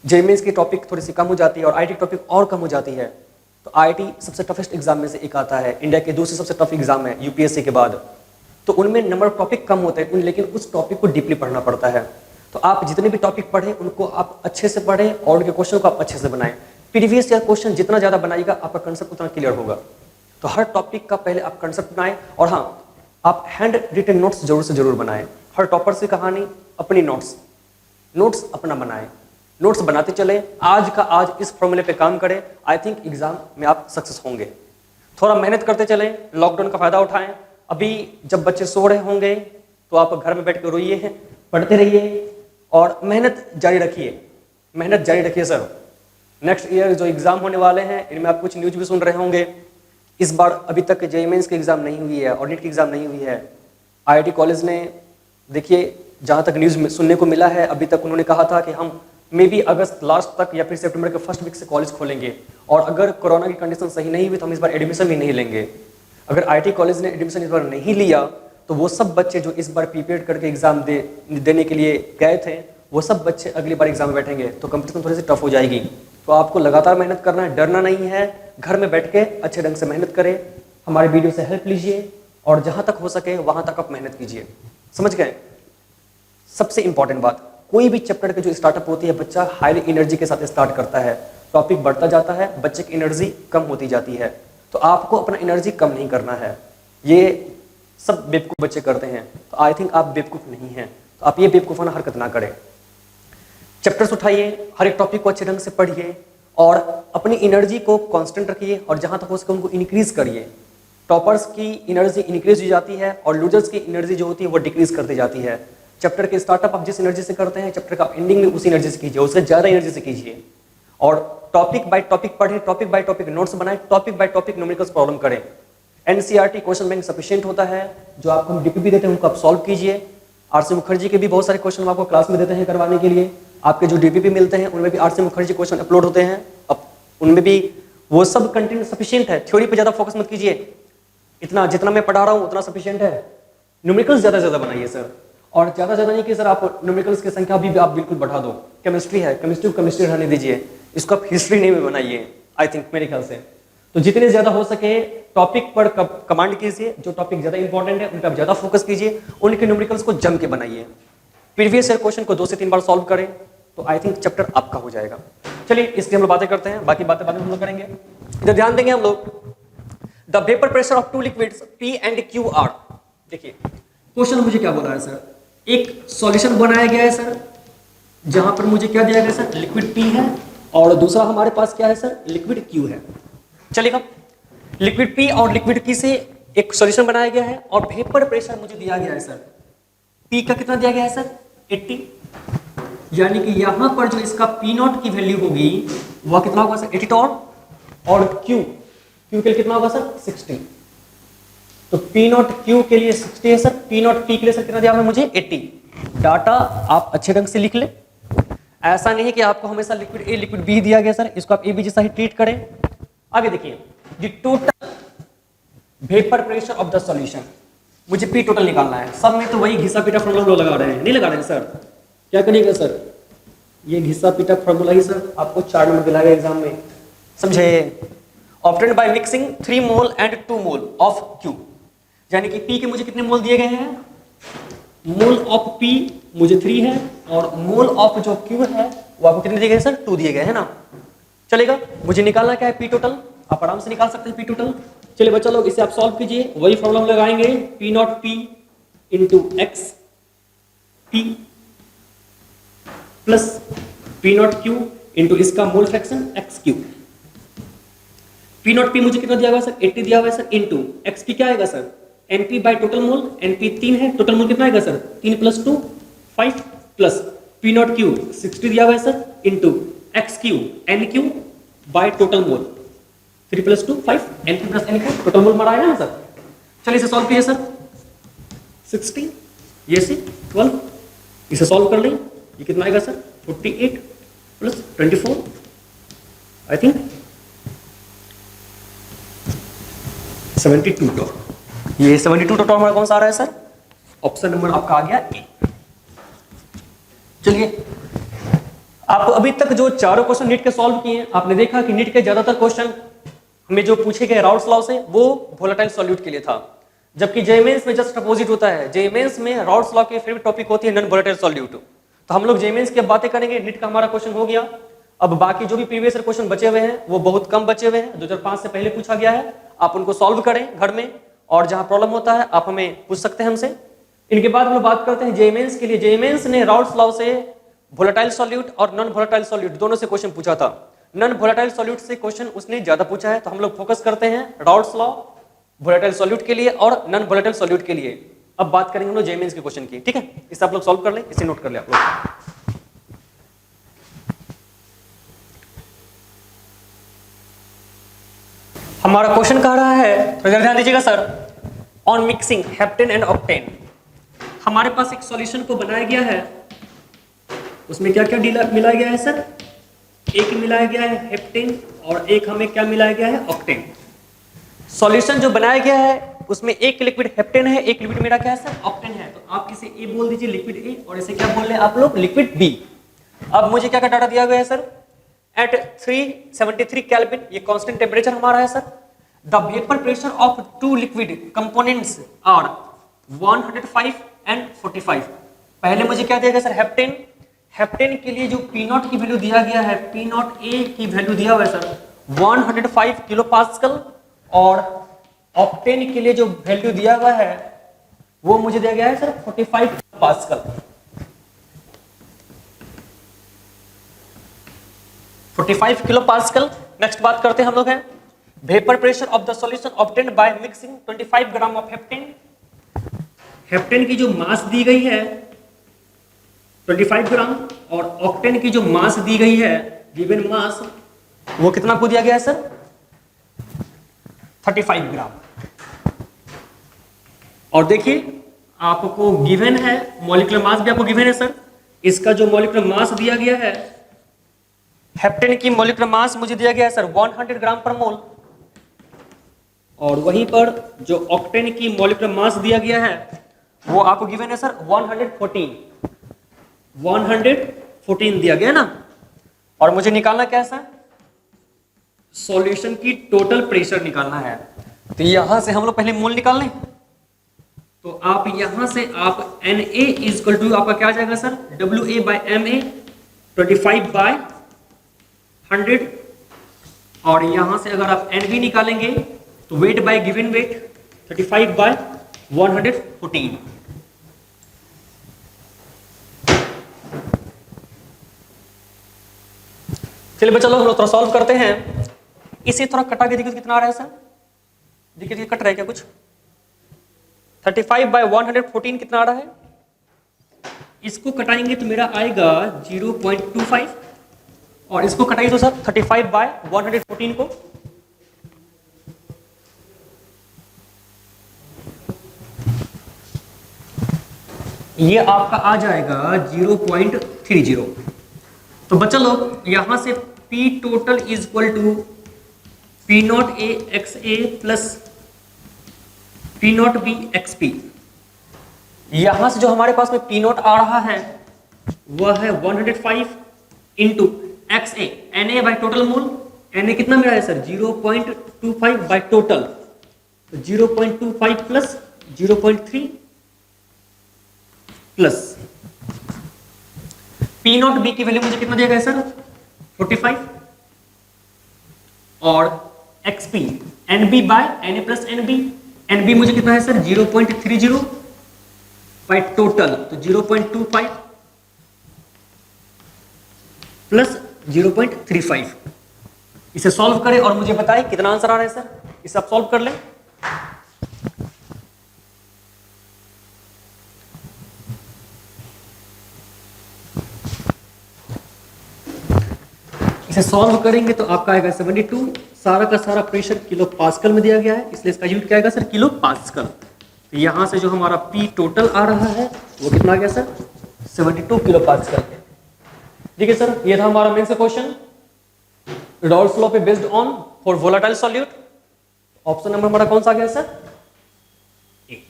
जेईई मेंस की टॉपिक थोड़ी सी कम हो जाती है और आईटी टॉपिक और कम हो जाती है। तो आईटी सबसे टफेस्ट एग्जाम में से एक आता है, इंडिया के दूसरे सबसे टफ एग्जाम है यूपीएससी के बाद। तो उनमें नंबर ऑफ टॉपिक कम होते हैं लेकिन उस टॉपिक को डीपली पढ़ना पड़ता है। तो आप जितने भी टॉपिक पढ़ें उनको आप अच्छे से पढ़ें और उनके क्वेश्चन को आप अच्छे से बनाएं। प्रीवियस ईयर क्वेश्चन जितना ज्यादा बनाइएगा आपका कंसेप्ट उतना क्लियर होगा। तो हर टॉपिक का पहले आप कंसेप्ट बनाएं और हाँ, आप हैंड रिटन नोट्स जरूर से जरूर बनाएं। हर टॉपर्स की कहानी अपनी नोट्स अपना बनाएं, नोट्स बनाते चले। आज का आज इस फॉर्मूले पे काम करें, आई थिंक एग्जाम में आप सक्सेस होंगे। थोड़ा मेहनत करते चले, लॉकडाउन का फायदा उठाएं। अभी जब बच्चे सो रहे होंगे तो आप घर में बैठ के रोइए हैं, पढ़ते रहिए और मेहनत जारी रखिए। मेहनत जारी रखिए सर। नेक्स्ट ईयर जो एग्जाम होने वाले हैं इनमें आप कुछ न्यूज भी सुन रहे होंगे। इस बार अभी तक जेईई मेंस की एग्जाम नहीं हुई है और नीट की एग्जाम नहीं हुई है। आईआईटी कॉलेज ने, देखिए जहां तक न्यूज सुनने को मिला है, अभी तक उन्होंने कहा था कि हम मे बी अगस्त लास्ट तक या फिर सितंबर के फर्स्ट वीक से कॉलेज खोलेंगे और अगर कोरोना की कंडीशन सही नहीं हुई तो हम इस बार एडमिशन भी नहीं लेंगे। अगर आईटी कॉलेज ने एडमिशन इस बार नहीं लिया तो वो सब बच्चे जो इस बार प्रिपेयर करके एग्जाम देने के लिए गए थे वो सब बच्चे अगली बार एग्जाम में बैठेंगे तो कंपटीशन थोड़ी सी टफ हो जाएगी। तो आपको लगातार मेहनत करना है, डरना नहीं है। घर में बैठ के अच्छे ढंग से मेहनत करें, हमारे वीडियो से हेल्प लीजिए और जहां तक हो सके वहां तक आप मेहनत कीजिए। समझ गए? सबसे इंपॉर्टेंट बात, कोई भी चैप्टर की जो स्टार्टअप होती है बच्चा हाई एनर्जी के साथ स्टार्ट करता है, टॉपिक बढ़ता जाता है, बच्चे की एनर्जी कम होती जाती है। तो आपको अपना एनर्जी कम नहीं करना है। ये सब बेवकूफ बच्चे करते हैं, तो आई थिंक आप बेवकूफ नहीं हैं। तो आप ये बेवकूफाना हरकत ना करें। चैप्टर्स उठाइए, हर एक टॉपिक को अच्छे ढंग से पढ़िए और अपनी एनर्जी को कांस्टेंट रखिए और जहां तक हो सके उनको इंक्रीज करिए। टॉपर्स की एनर्जी इंक्रीज हो जाती है और लूजर्स की एनर्जी जो होती है वो डिक्रीज करती जाती है। चैप्टर के स्टार्टअप आप जिस एनर्जी से करते हैं, चैप्टर का एंडिंग में उसी एनर्जी से कीजिए, उससे ज्यादा एनर्जी से कीजिए। और टॉपिक बाय टॉपिक पढ़ें, टॉपिक बाय टॉपिक नोट्स बनाएं, topic by topic numericals problem करें। एनसीईआरटी क्वेश्चन बैंक सफिशिएंट होता है, जो आपको हम डीपीपी देते हैं उनको आप सॉल्व कीजिए। आरसी मुखर्जी के भी बहुत सारे क्वेश्चन आपको क्लास में देते हैं करवाने के लिए। आपके जो डीपीपी मिलते हैं उनमें भी आरसी मुखर्जी क्वेश्चन अपलोड होते हैं, अब उनमें भी वो सब कंटेंट सफिशिएंट है। थ्योरी पे ज्यादा फोकस मत कीजिए, इतना जितना मैं पढ़ा रहा हूँ उतना सफिशिएंट है। न्यूमेरिकल्स ज्यादा ज्यादा बनाइए सर, और ज्यादा ज्यादा नहीं कि सर आप न्यूमेरिकल्स की संख्या भी आप बिल्कुल बढ़ा दो। केमिस्ट्री है, केमिस्ट्री को केमिस्ट्री रहने दीजिए, इसको आप हिस्ट्री नहीं में बनाइए आई थिंक, मेरे ख्याल से। तो जितने ज्यादा हो सके टॉपिक पर कमांड कीजिए, जो टॉपिक ज्यादा इंपॉर्टेंट है उन पर ज्यादा फोकस कीजिए, उनके न्यूमेरिकल्स को जम के बनाइए। प्रीवियस ईयर क्वेश्चन को 2 से 3 बार सॉल्व करें तो आई थिंक चैप्टर आपका हो जाएगा। चलिए इसकी हम लोग बातें करते हैं, बाकी बातें बाद में हम लोग करेंगे। इधर ध्यान देंगे हम लोग, the vapour pressure of two liquids P and Q are. देखिए क्वेश्चन मुझे क्या बोला है सर, एक सॉल्यूशन बनाया गया है सर, जहां पर मुझे क्या दिया गया सर, लिक्विड P है और दूसरा हमारे पास क्या है सर, लिक्विड Q है। चलेगा, लिक्विड P और लिक्विड Q से एक सॉल्यूशन बनाया गया है और वेपर प्रेशर मुझे दिया गया है सर, P का कितना दिया गया है सर, 80, यानी कि यहां पर जो इसका P0 की वैल्यू होगी वह कितना होगा सर, 80 और Q के लिए कितना होगा सर, 60। तो P0 Q के लिए 60 है सर, P0 P के लिए सर कितना दिया है मुझे, 80। डाटा आप अच्छे ढंग से लिख ले, ऐसा नहीं है कि आपको हमेशा लिक्विड A लिक्विड B दिया गया सर, इसको आप A B जैसा ही ट्रीट करें। आगे देखिए, the total vapour pressure of the solution, मुझे P टोटल निकालना है। सब में तो वही घिसा पीटा फॉर्मूला लगा रहे हैं, नहीं लगा रहे हैं सर, क्या करिएगा सर, ये घिसा पीटा फॉर्मूला ही सर आपको 4 नंबर दिलाएगा एग्जाम में, समझे। Obtained by mixing 3 mole and 2 mole of Q, यानी कि P के मुझे कितने मोल दिए गए हैं, मोल ऑफ P मुझे 3 है और मोल ऑफ जो Q है वो आपको कितने दिए गए सर, 2 दिए गए है ना। चलेगा, मुझे निकालना क्या है, P टोटल, आप आराम से निकाल सकते हैं P टोटल। चलिए बच्चा लोग इसे आप सॉल्व कीजिए, वही फॉर्मूला लगाएंगे, P0 P into X P plus P0 Q into इसका mole fraction X Q. P0 P मुझे कितना दिया हुआ है सर, 80 दिया हुआ है सर, इंटू एक्स P क्या आएगा sir, NP by total mole, NP 3 है, टोटल मोल कितना आएगा sir, 3 plus 2 5 plus P0 Q 60 दिया हुआ है sir, into x Q NQ by total mole 3 plus 2 5 NP plus NQ, total mole मरा है ना सर। चलिए इसे सॉल्व कीजिए सर, 60 ये से 12, इसे सॉल्व कर लें, ये कितना आएगा sir, 48 plus 24 I think 72 torr. ये 72 टॉर हमारा कौन सा आ रहा है सर, ऑप्शन नंबर आपका आ गया ए। चलिए, आप अभी तक जो चारों क्वेश्चन नीट के सॉल्व किए, आपने देखा कि नीट के ज्यादातर क्वेश्चन हमें जो पूछे गए राउल्स लॉ से वो वोलेटाइल सॉल्यूट के लिए था, जबकि जेईई मेंस में जस्ट अपोजिट होता है। जेईई मेंस में राउल्स लॉ की फेवरेट टॉपिक होती है नॉन वोलेटाइल सॉल्यूट। तो हम लोग जेईई मेंस की बातें करेंगे, नीट का हमारा क्वेश्चन हो गया। अब बाकी जो भी प्रीवियस क्वेश्चन बचे हुए हैं वो बहुत कम बचे हुए हैं, 2005 से पहले पूछा गया है, आप उनको सॉल्व करें घर में, और जहां प्रॉब्लम होता है आप हमें पूछ सकते हैं हमसे। इनके बाद हम लोग बात करते हैं जेईई मेंस के लिए। जेईई मेंस ने राउल्स लॉ से वोलेटाइल सॉल्यूट और नॉन वोलेटाइल सॉल्यूट दोनों से क्वेश्चन पूछा था। नॉन वोलेटाइल सॉल्यूट से क्वेश्चन उसने ज्यादा पूछा है, तो हम लोग फोकस करते हैं राउल्स लॉ वोलेटाइल सॉल्यूट के लिए और नॉन वोलेटाइल सॉल्यूट के लिए। अब बात करेंगे हम लोग जेईई मेंस के क्वेश्चन की, ठीक है। इसे आप लोग सॉल्व कर लें, इसे नोट कर ले आप लोग। हमारा क्वेश्चन कह रहा है, तो ध्यान दीजिएगा sir, on mixing heptane and octane. हमारे पास एक सॉल्यूशन को बनाया गया है, उसमें क्या क्या मिलाया गया है सर, एक मिलाया गया है हेप्टेन और एक हमें क्या मिलाया गया है, ऑक्टेन। सॉल्यूशन जो बनाया गया है उसमें एक लिक्विड हेप्टेन है, एक लिक्विड मेरा क्या है सर, ऑक्टेन है। तो आप इसे ए बोल दीजिए, लिक्विड ए, और इसे क्या बोल रहे हैं आप लोग, लिक्विड बी। अब मुझे क्या क्या डाटा दिया गया है सर, एट 373 केल्विन, ये कांस्टेंट टेम्परेचर हमारा है sir. The vapour pressure of two liquid components are 105 and 45। पहले मुझे क्या दिया गया सर, हेप्टेन। हेप्टेन के लिए जो P0 की वैल्यू दिया गया है, P0 A की वैल्यू दिया हुआ है सर 105 किलो पास्कल, और ऑक्टेन के लिए जो वैल्यू दिया हुआ है वो मुझे दिया गया है sir 45 kilo pascal. 45 kilo pascal. Next बात करते हैं हम लोग हैं vapour pressure of the solution obtained by mixing 25 gram of heptane. Heptane की जो मास दी गई है 25 ग्राम, और ऑक्टेन की जो मास दी गई है, गिवन मास, वो कितना को दिया गया है सर, 35 ग्राम। और देखिए आपको गिवन है, मॉलिक्यूलर मास भी आपको गिवन है सर। इसका जो मॉलिक्यूलर मास दिया गया है, हेप्टेन की मॉलिक्यूलर मास मुझे दिया गया है सर 100 ग्राम पर मोल, और वहीं पर जो ऑक्टेन की मॉलिक्यूलर मास दिया गया है वो आपको गिवन है सर 114 दिया गया ना। और मुझे निकालना क्या है सर, सॉल्यूशन की टोटल प्रेशर निकालना है। तो यहां से हम लोग पहले मोल निकाल लें। तो आप यहां से आप Na इजकल टू आपका क्या आ जाएगा सर, WA/MA 25/100। और यहां से अगर आप NB निकालेंगे तो वेट बाय गिवन वेट 35/114। चलिए चलो हम लोग थोड़ा सॉल्व करते हैं। इसे थोड़ा कटा के देखिए कितना आ रहा है सर, देखिए कट रहा है क्या कुछ। 35/114 कितना आ रहा है, इसको कटाएंगे तो मेरा आएगा 0.25 और इसको कटाइए तो सर 35/114 को। ये आपका आ जाएगा 0.30। तो बच्चा लोग यहां से P total is equal to P0A XA plus P0B XP। यहां से जो हमारे पास में P0 आ रहा है वह है 105 into XA Na by total mole. Na कितना मिला है सर, 0.25 बाई टोटल, तो 0.25 प्लस 0.3 प्लस P0B की वैल्यू मुझे कितना दिया गया सर, 45 और XP NB by Na plus NB। NB मुझे कितना है सर 0.30 बाय टोटल, तो 0.25 प्लस 0.35। इसे सॉल्व करें और मुझे बताएं कितना आंसर आ रहा है सर, इसे आप सॉल्व कर लें। इसे सॉल्व करेंगे तो आपका आएगा 72। सारा का सारा प्रेशर किलो पास्कल में दिया गया है, इसलिए इसका यूनिट क्या आएगा सर, किलो पास्कल। तो यहां से जो हमारा P टोटल आ रहा है वो कितना आ गया सर, 72 किलो पास्कल। ठीक है सर, ये था हमारा मेन से क्वेश्चन। रॉल्स लॉ पे based on for volatile solute. Option number हमारा कौन सा आ गया सर, ए।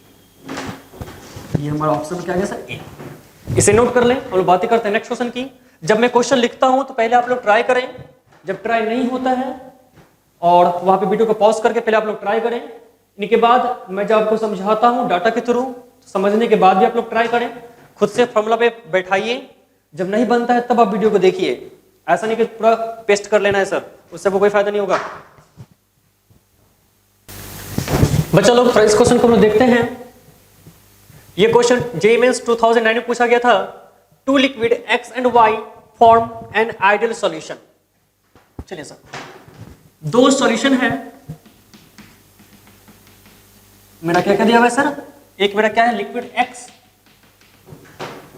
ये हमारा ऑप्शन क्या आ गया सर, ए। इसे नोट कर लें, हम लोग बातें करते हैं नेक्स्ट क्वेश्चन की। जब मैं क्वेश्चन लिखता हूं तो पहले आप लोग ट्राई करें, जब ट्राई नहीं होता है और वहां पे वीडियो को पॉज करके पहले आप लोग ट्राई करें। इनके बाद मैं जब आपको समझाता हूं डाटा के थ्रू, समझने के बाद भी आप लोग ट्राई करें, खुद से फॉर्मूला पे बैठाइए। जब नहीं बनता है तब आप वीडियो को देखिए, ऐसा नहीं कि पूरा पेस्ट कर लेना है सर, उससे कोई फायदा नहीं होगा। बच्चा लोग थोड़ा इस क्वेश्चन को हम लोग देखते हैं। ये क्वेश्चन जेईई मेंस 2009 में पूछा गया था। Two liquid X and Y form an ideal solution. चलिए सर, दो सॉल्यूशन है, मेरा क्या क्या दिया हुआ है सर, एक मेरा क्या है लिक्विड X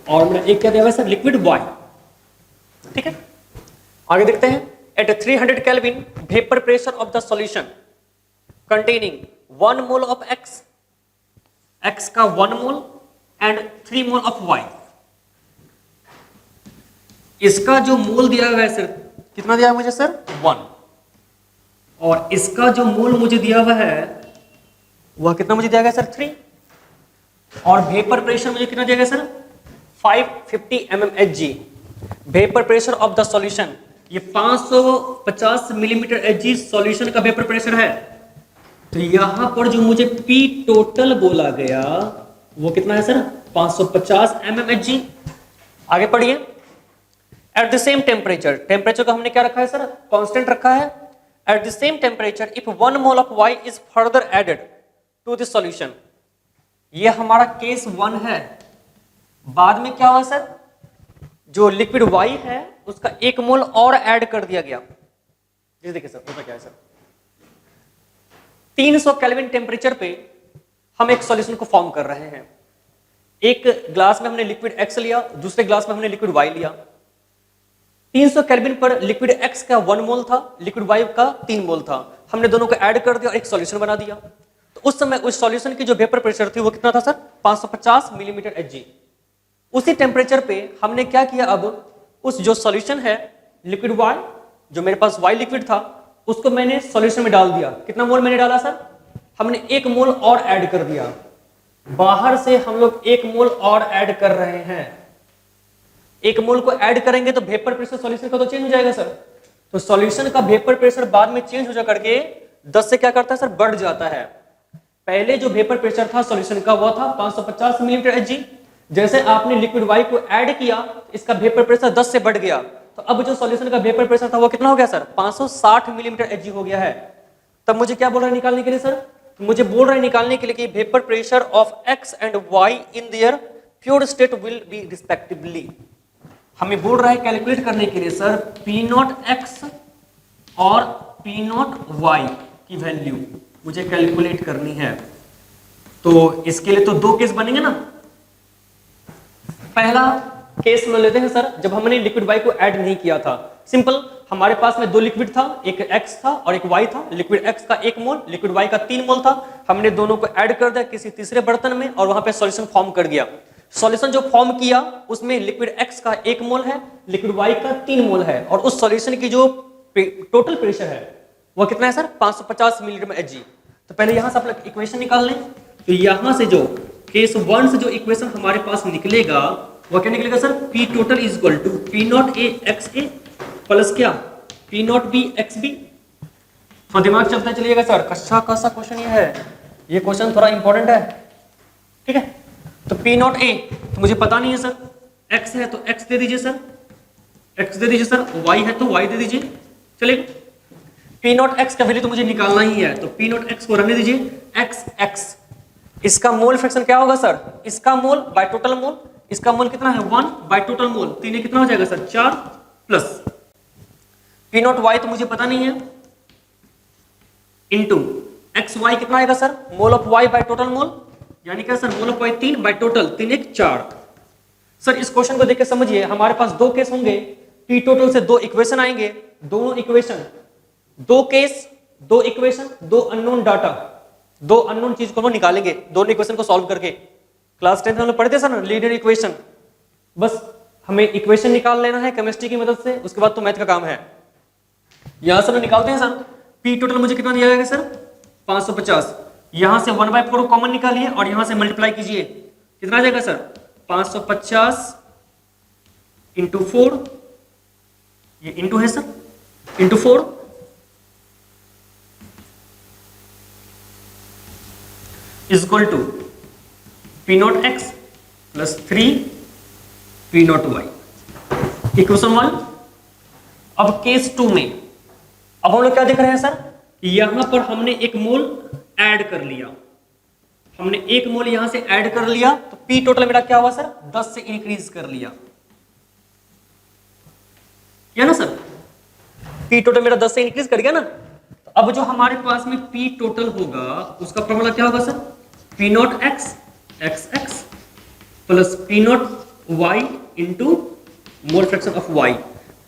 और मेरा एक क्या दिया हुआ है सर, लिक्विड Y। ठीक है, आगे देखते हैं। At 300 kelvin vapour pressure of the solution containing 1 mole of X का 1 mole and 3 mole of Y। इसका जो मोल दिया हुआ है सर, कितना दिया है मुझे सर, 1। और इसका जो मोल मुझे दिया हुआ है वह कितना मुझे दिया गया सर, 3। और वेपर प्रेशर मुझे कितना दिया गया sir, 550 mmHg। Vapour pressure of the solution, ये 550 मिलीमीटर Hg सॉल्यूशन का वेपर प्रेशर है। तो यहां पर जो मुझे P टोटल बोला गया वो कितना है सर, 550 mmHg। आगे पढ़िए। At the same temperature, temperature को हमने क्या रखा है सर, कांस्टेंट रखा है। At the same temperature if 1 mole of Y is further added to this solution. ये हमारा केस 1 है। बाद में क्या हुआ सर, जो लिक्विड Y है उसका 1 मोल और ऐड कर दिया गया। जैसे देखिए सर होता क्या है सर, 300 केल्विन टेम्परेचर पे हम एक सॉल्यूशन को फॉर्म कर रहे हैं। एक ग्लास में हमने लिक्विड X लिया, दूसरे ग्लास में हमने लिक्विड Y लिया। 300 केल्विन पर लिक्विड X का 1 मोल था, लिक्विड Y का 3 मोल था। हमने दोनों को ऐड कर दिया और एक सॉल्यूशन बना दिया। तो उस समय उस सॉल्यूशन की जो वेपर प्रेशर थी वो कितना था सर, 550 मिलीमीटर Hg। उसी टेम्परेचर पे हमने क्या किया, अब उस जो सॉल्यूशन है लिक्विड Y, जो मेरे पास Y लिक्विड था, उसको मैंने सॉल्यूशन में डाल दिया। कितना मोल मैंने डाला सर, हमने 1 मोल और ऐड कर दिया। बाहर से हम लोग 1 मोल और ऐड कर रहे हैं। 1 मोल को ऐड करेंगे तो वेपर प्रेशर सॉल्यूशन का तो चेंज हो जाएगा सर। तो सॉल्यूशन का वेपर प्रेशर बाद में चेंज हो जा करके 10 से क्या करता है सर, बढ़ जाता है। पहले जो वेपर प्रेशर था सॉल्यूशन का वो था 550 मिलीमीटर Hg। जैसे आपने लिक्विड वाई को ऐड किया, इसका वेपर प्रेशर 10 से बढ़ गया, तो अब जो सॉल्यूशन का वेपर प्रेशर था वो कितना हो गया सर, 560 मिलीमीटर Hg हो गया है। तब मुझे क्या बोल रहा है निकालने के लिए सर, तो मुझे बोल रहा है निकालने के लिए कि vapour pressure of x and y in their pure state will be respectively. हमें बोल रहा है कैलकुलेट करने के लिए सर P0x और P0y की वैल्यू मुझे कैलकुलेट करनी है। तो इसके लिए तो दो केस बनेंगे ना। पहला केस में लेते हैं सर, जब हमने लिक्विड वाई को ऐड नहीं किया था। सिंपल, हमारे पास में दो लिक्विड था, एक x था और एक y था। लिक्विड x का 1 मोल, लिक्विड y का 3 मोल था। हमने दोनों को ऐड कर दिया किसी तीसरे बर्तन में और वहां पे सॉल्यूशन फॉर्म कर गया। सॉल्यूशन जो फॉर्म किया उसमें लिक्विड x का 1 मोल है, लिक्विड y का 3 मोल है, और उस सॉल्यूशन की जो टोटल प्रेशर है वो कितना है सर, 550 मिलीमीटर में Hg। तो पहले यहां से आप लोग इक्वेशन निकाल लें। तो यहां से जो केस 1 से जो इक्वेशन हमारे पास निकलेगा वो क्या निकलेगा sir, P total is equal to P0A XA plus क्या, P0B XB। थोड़ा दिमाग चलता चलिएगा सर, कच्चा कैसा क्वेश्चन ये है, ये क्वेश्चन थोड़ा इंपॉर्टेंट है, ठीक है। तो P0A तो मुझे पता नहीं है सर, X है तो X दे दीजिए सर, X दे दीजिए सर, Y है तो Y दे दीजिए, चलेगा। P0X का वैल्यू तो मुझे निकालना ही है, तो P0X को रहने दीजिए, XX इसका मोल फ्रैक्शन क्या होगा सर, इसका मोल बाय टोटल मोल, इसका मोल कितना है 1 बाय टोटल मोल, 3 कितना हो जाएगा सर 4 प्लस P0Y तो मुझे पता नहीं है, इनटू XY कितना आएगा sir, mole of Y by total mole, यानी क्या sir, mole of Y 3 by total, 3 1 4। Sir इस क्वेश्चन को देख के समझिए, हमारे पास दो केस होंगे, P टोटल से दो इक्वेशन आएंगे, दोनों इक्वेशन, दो केस, दो इक्वेशन, दो अननोन डाटा, दो अननोन चीज को हम निकालेंगे दोनों इक्वेशन को सॉल्व करके। क्लास 10 में हम लोग पढ़ते थे ना लीनियर इक्वेशन, बस हमें इक्वेशन निकाल लेना है केमिस्ट्री की मदद से, उसके बाद तो मैथ का काम है। यहां से हम निकालते हैं सर, P टोटल मुझे कितना दिया जाएगा सर 550, यहां से 1/4 कॉमन निकालिए और यहां से मल्टीप्लाई कीजिए, कितना आ जाएगा सर 550 इंटू 4, ये इंटू है sir, into 4 is equal to P0X plus 3 P0Y, equation 1। अब केस 2 में अब हम लोग क्या देख रहे हैं सर, यहां पर हमने एक मोल ऐड कर लिया, हमने एक मोल यहां से ऐड कर लिया, तो P टोटल मेरा क्या हुआ सर 10 से इंक्रीज कर लिया, या ना सर, P टोटल मेरा 10 से इंक्रीज कर गया ना। तो अब जो हमारे पास में P टोटल होगा उसका फॉर्मूला क्या होगा sir, P0X XX plus P0Y into mole fraction of Y।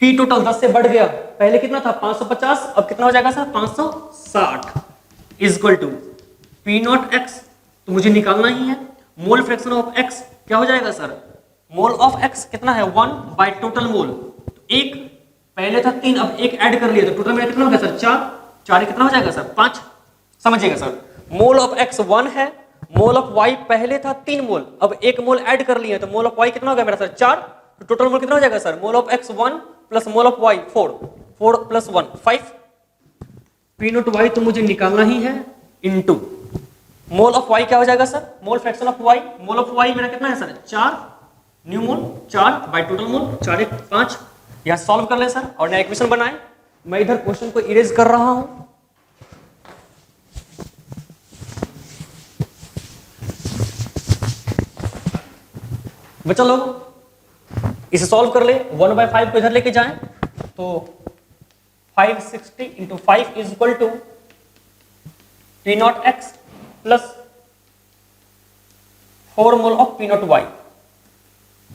P total 10 से बढ़ गया, पहले कितना था 550, अब कितना हो जाएगा sir 560 is equal to P0X तो मुझे निकालना ही है, मोल फ्रैक्शन ऑफ X क्या हो जाएगा सर, मोल ऑफ X कितना है 1 बाय टोटल मोल, तो एक पहले था 3, अब एक ऐड कर लिया तो टोटल मेरा कितना हो गया सर 4, 4 कितना हो जाएगा सर 5, समझिएगा सर। मोल ऑफ X 1 है, मोल ऑफ Y पहले था 3 मोल, अब एक मोल ऐड कर लिए तो मोल ऑफ Y कितना हो गया मेरा सर 4, तो टोटल मोल कितना हो जाएगा sir, mole of X 1 plus mole of Y 4, 4 plus 1 5, P0Y तो मुझे निकालना ही है, इनटू मोल ऑफ Y क्या हो जाएगा sir, mole fraction of Y, mole of Y मेरा कितना है sir 4, new mole 4 by total mole 4 1 5। यहां सॉल्व कर ले सर और नया इक्वेशन बनाए। मैं इधर क्वेश्चन को इरेज कर रहा हूं, बच्चा लोग इसे सॉल्व कर ले, 1/5 को इधर लेके जाएं तो 560 into 5 is equal to P0X plus 4 mole of P0Y,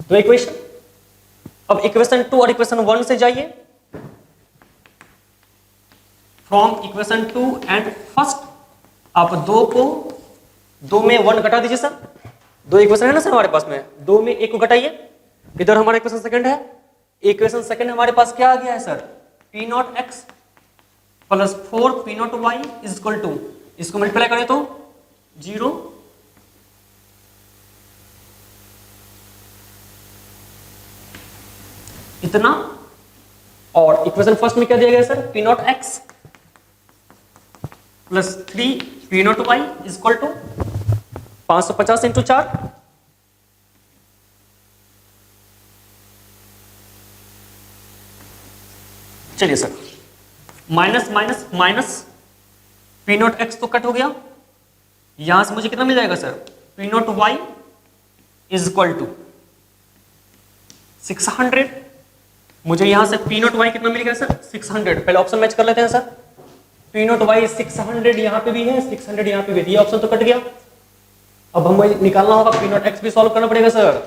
तो इक्वेशन। अब इक्वेशन 2 और इक्वेशन 1 से जाइए, फ्रॉम इक्वेशन 2 एंड फर्स्ट आप 2 को 2 में 1 घटा दीजिए सर, दो इक्वेशन है ना सर हमारे पास में, 2 में 1 को घटाइए, इधर हमारा इक्वेशन सेकंड है, इक्वेशन सेकंड हमारे पास क्या आ गया है sir P0X plus 4 P0Y is equal to, इसको मल्टीप्लाई करें तो 0 इतना और इक्वेशन फर्स्ट में क्या दिया गया sir, P naught X plus 3 P naught Y is equal to 550 into 4, चलिए sir minus minus minus P naught X तो कट हो गया, यहां से मुझे कितना मिल जाएगा sir, P naught Y is equal to 600, मुझे यहां से पी नॉट वाई कितना मिल गया सर 600, पहले ऑप्शन मैच कर लेते हैं सर, पी नॉट वाई 600 यहां पे भी है, 600 यहां पे भी, ये ऑप्शन तो कट गया, अब हमें निकालना होगा पी नॉट एक्स भी सॉल्व करना पड़ेगा सर।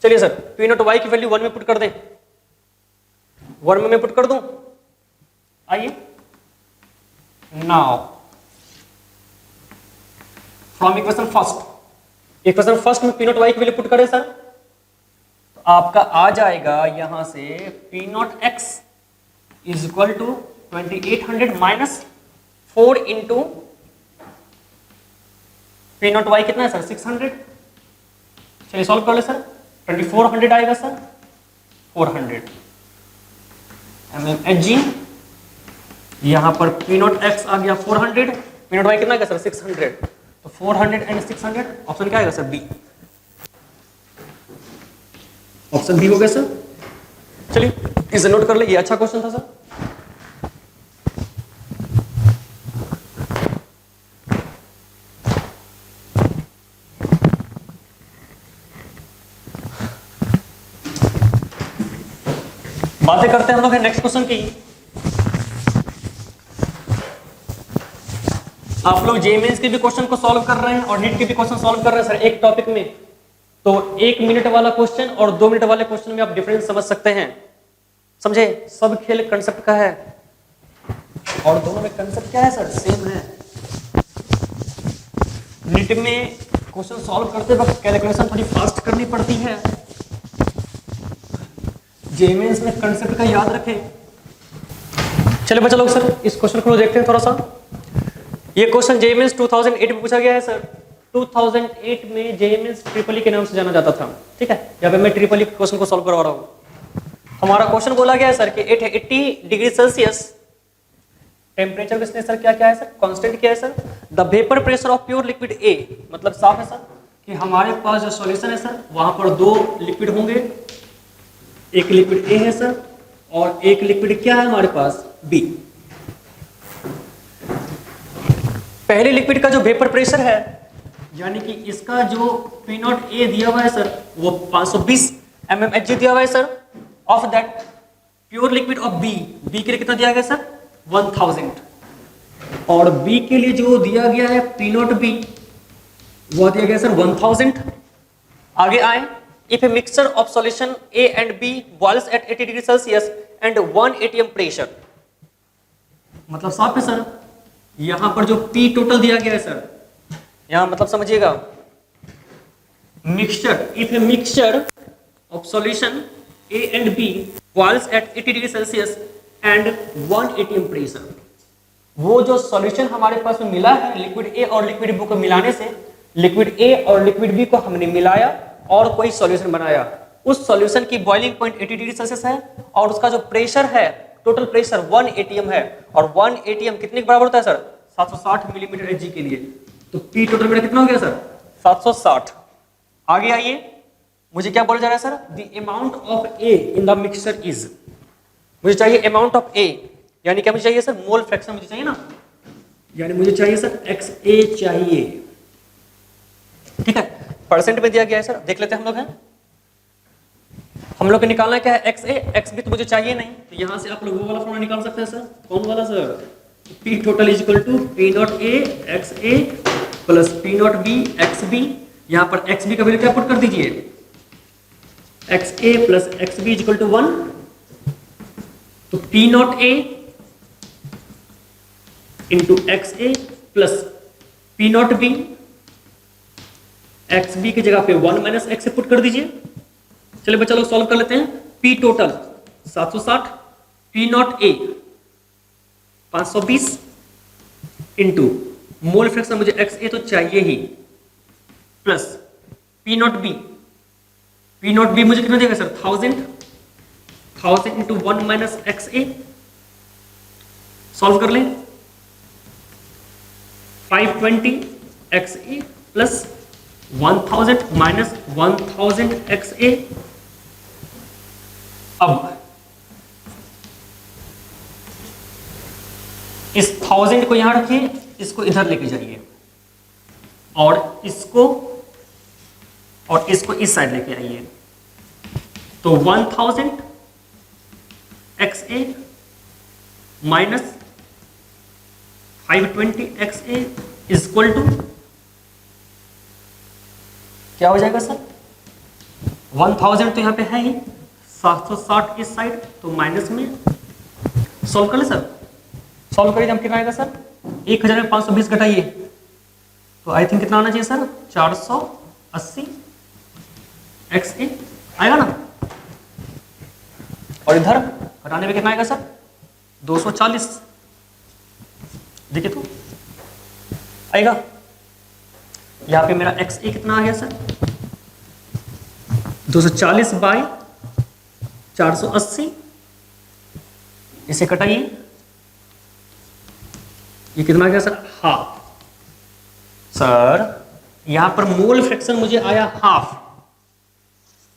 चलिए सर पी नॉट वाई की वैल्यू 1 में पुट कर दें, 1 में मैं पुट कर दूं, आइए नाउ फ्रॉम इक्वेशन फर्स्ट में पी नॉट वाई की वैल्यू पुट करें सर, तो आपका आ जाएगा यहां से P naught X is equal to 2800 minus 4 into P naught Y कितना है सर 600, चलिए सॉल्व कर ले सर, 2400 आएगा सर, 400 mmHg, यहां पर पी नॉट एक्स आ गया 400, पी नॉट वाई कितना आ गया सर 600, तो 400 एंड 600 ऑप्शन क्या आएगा सर बी, ऑप्शन बी हो गया सर। चलिए इसे नोट कर ले, ये अच्छा क्वेश्चन था सर। बातें करते हैं हम लोग नेक्स्ट क्वेश्चन की। आप लोग जेईई के भी क्वेश्चन को सॉल्व कर रहे हैं और नीट के भी क्वेश्चन सॉल्व कर रहे हैं सर एक टॉपिक में, तो 1 मिनट वाला क्वेश्चन और 2 मिनट वाले क्वेश्चन में आप डिफरेंस समझ सकते हैं, समझे, सब खेल कंसेप्ट का है और दोनों में कंसेप्ट क्या है सर सेम है। नीट में क्वेश्चन सॉल्व करते वक्त कैलकुलेशन थोड़ी फास्ट करनी पड़ती है, जेईई में कंसेप्ट का याद रखें। चलिए बच्चा लोग सर इस क्वेश्चन को देखते हैं थोड़ा सा। ये क्वेश्चन जेईई 2008 में पूछा गया है सर, 2008 में जेईई ट्रिपल ई के नाम से जाना जाता था, ठीक है, यहाँ पे मैं ट्रिपल ई क्वेश्चन को सॉल्व करवा रहा हूँ। हमारा क्वेश्चन बोला गया है सर कि 80 डिग्री सेल्सियस टेम्परेचर किसने सर क्या क्या है सर, कांस्टेंट क्या है sir, the vapour pressure of pure liquid A, मतलब साफ है सर कि हमारे पास जो सॉल्यूशन है सर वहां पर 2 लिक्विड होंगे, एक लिक्विड ए है सर और एक लिक्विड क्या है हमारे पास बी। पहले लिक्विड का जो वेपर प्रेशर है यानी कि इसका जो पी नॉट ए दिया हुआ है सर वो 520 mmHg दिया हुआ है sir, of that pure liquid of B, B के लिए कितना दिया गया सर 1000, और बी के लिए जो दिया गया है पी नॉट बी वो दिया गया सर 1000। आगे आए, if a mixture of solution A and B boils at 80 degree Celsius and 1 atm pressure, मतलब साफ है सर यहां पर जो P टोटल दिया गया है सर, यहां मतलब समझिएगा mixture, if a mixture of solution A and B boils at 80 degree Celsius and 1 atm pressure, वो जो सॉल्यूशन हमारे पास में मिला है लिक्विड A और लिक्विड B को मिलाने से, लिक्विड A और लिक्विड B को हमने मिलाया और कोई सॉल्यूशन बनाया, उस सॉल्यूशन की बॉइलिंग पॉइंट 80 डिग्री सेल्सियस है और उसका जो प्रेशर है टोटल प्रेशर 1 एटीएम है, और 1 एटीएम कितने के बराबर होता है सर 760 मिलीमीटर Hg के लिए, तो P टोटल मेरा कितना हो गया सर 760। आगे आइए, मुझे क्या बोला जा रहा है sir, the amount of A in the mixture is, मुझे चाहिए अमाउंट ऑफ A, यानी क्या मुझे चाहिए सर मोल फ्रैक्शन मुझे चाहिए ना, यानी मुझे चाहिए सर XA चाहिए, ठीक है, परसेंट में दिया गया है सर, देख लेते हैं हम लोग हैं, हम लोग को निकालना क्या है XA, XB तो मुझे चाहिए नहीं, तो यहां से आप लोग वो वाला फॉर्मूला निकाल सकते हैं सर, कौन वाला sir, P total is equal to P naught A XA plus P naught B XB, यहां पर XB का वैल्यू क्या पुट कर दीजिए, XA plus XB is equal to 1, तो P naught A into XA plus P naught B, XB की जगह पे 1 माइनस एक्स से पुट कर दीजिए। चलिए बच्चा लोग सॉल्व कर लेते हैं, P total 760, P naught A 520 into mole fraction मुझे XA तो चाहिए ही, plus P naught B, P naught B मुझे कितना देगा sir 1000 1000 into 1 minus X A, solve कर लें। 520 X A plus 1000 minus 1000 X A. अब इस 1000 को यहां रखिए, इसको इधर लेके जाइए और इसको इस साइड लेके आइए। तो 1000 X A minus 520 X A is equal to क्या हो जाएगा सर? 1000 तो यहां पे है ही, 760 इस साइड, तो माइनस में सॉल्व कर ले सर। सॉल्व करिए, हम कितना आएगा सर? 1000 में 520 घटाइए तो आई थिंक कितना आना चाहिए सर? 480 एक्स ए आएगा ना। और इधर घटाने में कितना आएगा सर? 240। देखिए तो आएगा। यहां पे मेरा एक्स ए कितना आ गया सर? 240 बाई 480। इसे कटाइए, ये कितना आ गया सर? हाफ। सर यहां पर मोल फ्रैक्शन मुझे आया हाफ,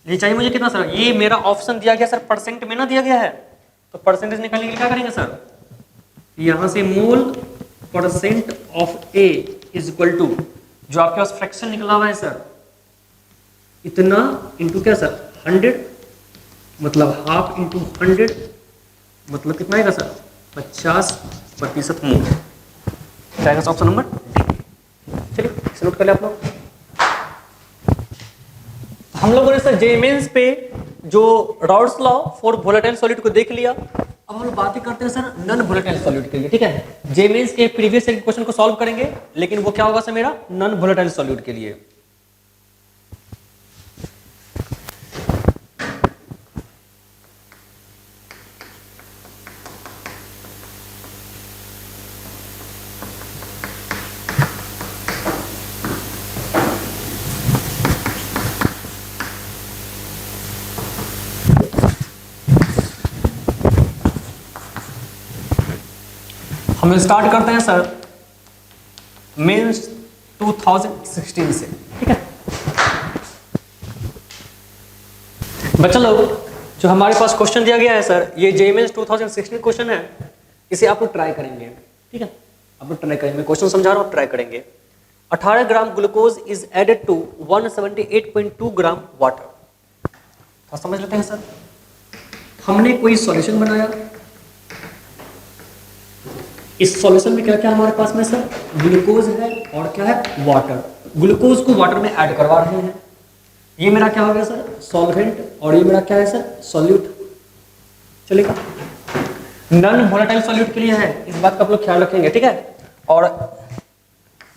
ये चाहिए मुझे कितना सर? ये मेरा ऑप्शन दिया गया सर परसेंट में ना दिया गया है, तो परसेंटेज निकालने के लिए क्या करेंगे सर? यहां से mole percent of A is equal to जो आपके पास फ्रैक्शन निकला हुआ है सर, इतना इंटू क्या सर? 100, मतलब हाफ इंटू 100, मतलब कितना आएगा सर? 50% मोल। क्या आएगा ऑप्शन नंबर डी। चलिए इसे नोट कर ले आप लोग। हम लोगों ने सर जेमेंस पे जो Raoult's law for volatile solid को देख लिया। अब हम लोग बातें करते हैं सर नॉन वोलेटाइल सॉलिड के लिए, ठीक है। जेमेंस के प्रीवियस क्वेश्चन को सॉल्व करेंगे, लेकिन वो क्या होगा सर मेरा? नॉन वोलेटाइल सॉलिड के लिए। हम स्टार्ट करते हैं सर मेंस 2016 से, ठीक है। बच्चा लोग, जो हमारे पास क्वेश्चन दिया गया है सर, ये जेमेंस 2016 क्वेश्चन है, इसे आप लोग ट्राई करेंगे, ठीक है। आप लोग ट्राई करेंगे, मैं क्वेश्चन समझा रहा हूँ, ट्राई करेंगे। 18 gram glucose is added to 178.2 gram water. तो समझ लेते हैं सर, हमने कोई सॉल्यूशन बनाया, इस सॉल्यूशन में क्या क्या हमारे पास में सर? ग्लूकोज है और क्या है? वाटर। ग्लूकोज को वाटर में ऐड करवा रहे हैं, ये मेरा क्या हो गया सर? सॉल्वेंट, और ये मेरा क्या है सर? सॉल्यूट। चलेगा। नॉन वोलेटाइल सॉल्यूट के लिए है, इस बात का आप लोग ख्याल रखेंगे, ठीक है। और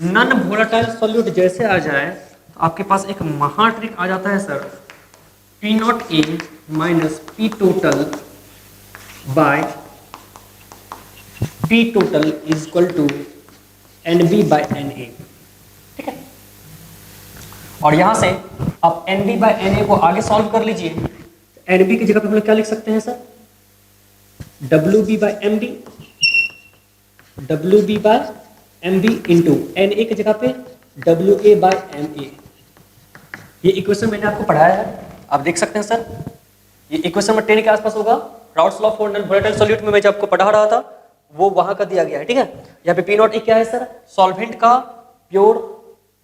नॉन वोलेटाइल सॉल्यूट जैसे आ जाए तो आपके पास एक महा ट्रिक आ जाता है sir, P0A minus P total by P total is equal to NB by NA, ठीक है। और यहां से आप NB बाय NA को आगे सॉल्व कर लीजिए। NB की जगह पे हम लोग क्या लिख सकते हैं sir? WB by MB, WB by MB into NA की जगह पे WA बाय MA। ये इक्वेशन मैंने आपको पढ़ाया है, आप देख सकते हैं सर। ये इक्वेशन नंबर 10 के आसपास होगा। Raoult's law for non volatile solute में मैं जो आपको पढ़ा रहा था वो वहां का दिया गया है, ठीक है। यहाँ पे P0 क्या है सर? सॉल्वेंट का प्योर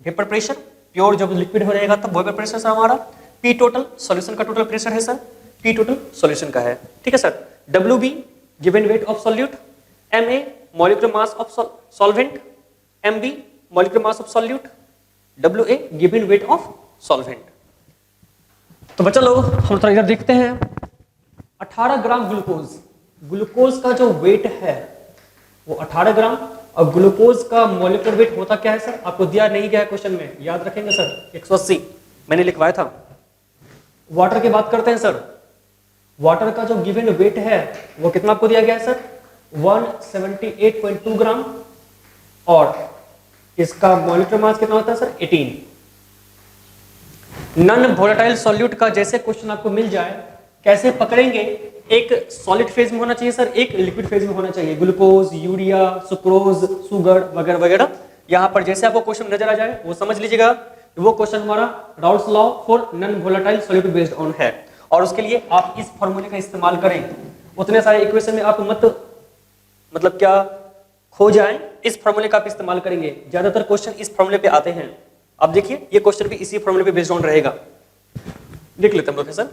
वेपर प्रेशर, प्योर जब लिक्विड हो जाएगा तब वेपर प्रेशर सर हमारा। P टोटल सॉल्यूशन का टोटल प्रेशर है सर, P टोटल सॉल्यूशन का है, ठीक है sir. WB given weight of solute, MA molecular mass of solvent, MB molecular mass of solute, WA given weight of solvent. तो बच्चा लोग हम थोड़ा इधर देखते हैं। 18 ग्राम ग्लूकोज, ग्लूकोज का जो वेट है वो 18 ग्राम, और ग्लूकोज का मॉलिक्यूलर वेट होता क्या है सर? आपको दिया नहीं गया है क्वेश्चन में, याद रखेंगे सर, 180 मैंने लिखवाया था। वाटर की बात करते हैं सर, वाटर का जो गिवन वेट है वो कितना आपको दिया गया है सर? 178.2 ग्राम, और इसका मॉलिक्यूलर मास कितना होता है सर? 18। नॉन वोलेटाइल सॉल्यूट का जैसे क्वेश्चन आपको मिल जाए कैसे पकड़ेंगे, एक सॉलिड फेज में होना चाहिए सर, एक लिक्विड फेज में होना चाहिए, ग्लूकोज, यूरिया, सुक्रोज, शुगर वगैरह वगैरह। यहाँ पर जैसे आपको क्वेश्चन नजर आ जाए वो समझ लीजिएगा वो क्वेश्चन हमारा Raoul's law for non volatile solute based on है, और उसके लिए आप इस फॉर्मूले का इस्तेमाल करें। उतने सारे इक्वेशन में आप मत मतलब क्या खो जाए, इस फॉर्मूले का आप इस्तेमाल करेंगे। ज्यादातर क्वेश्चन इस फॉर्मूले पे आते हैं। अब देखिए ये क्वेश्चन भी इसी फॉर्मूले पे बेस्ड ऑन रहेगा। देख लेते हैं हम लोग sir,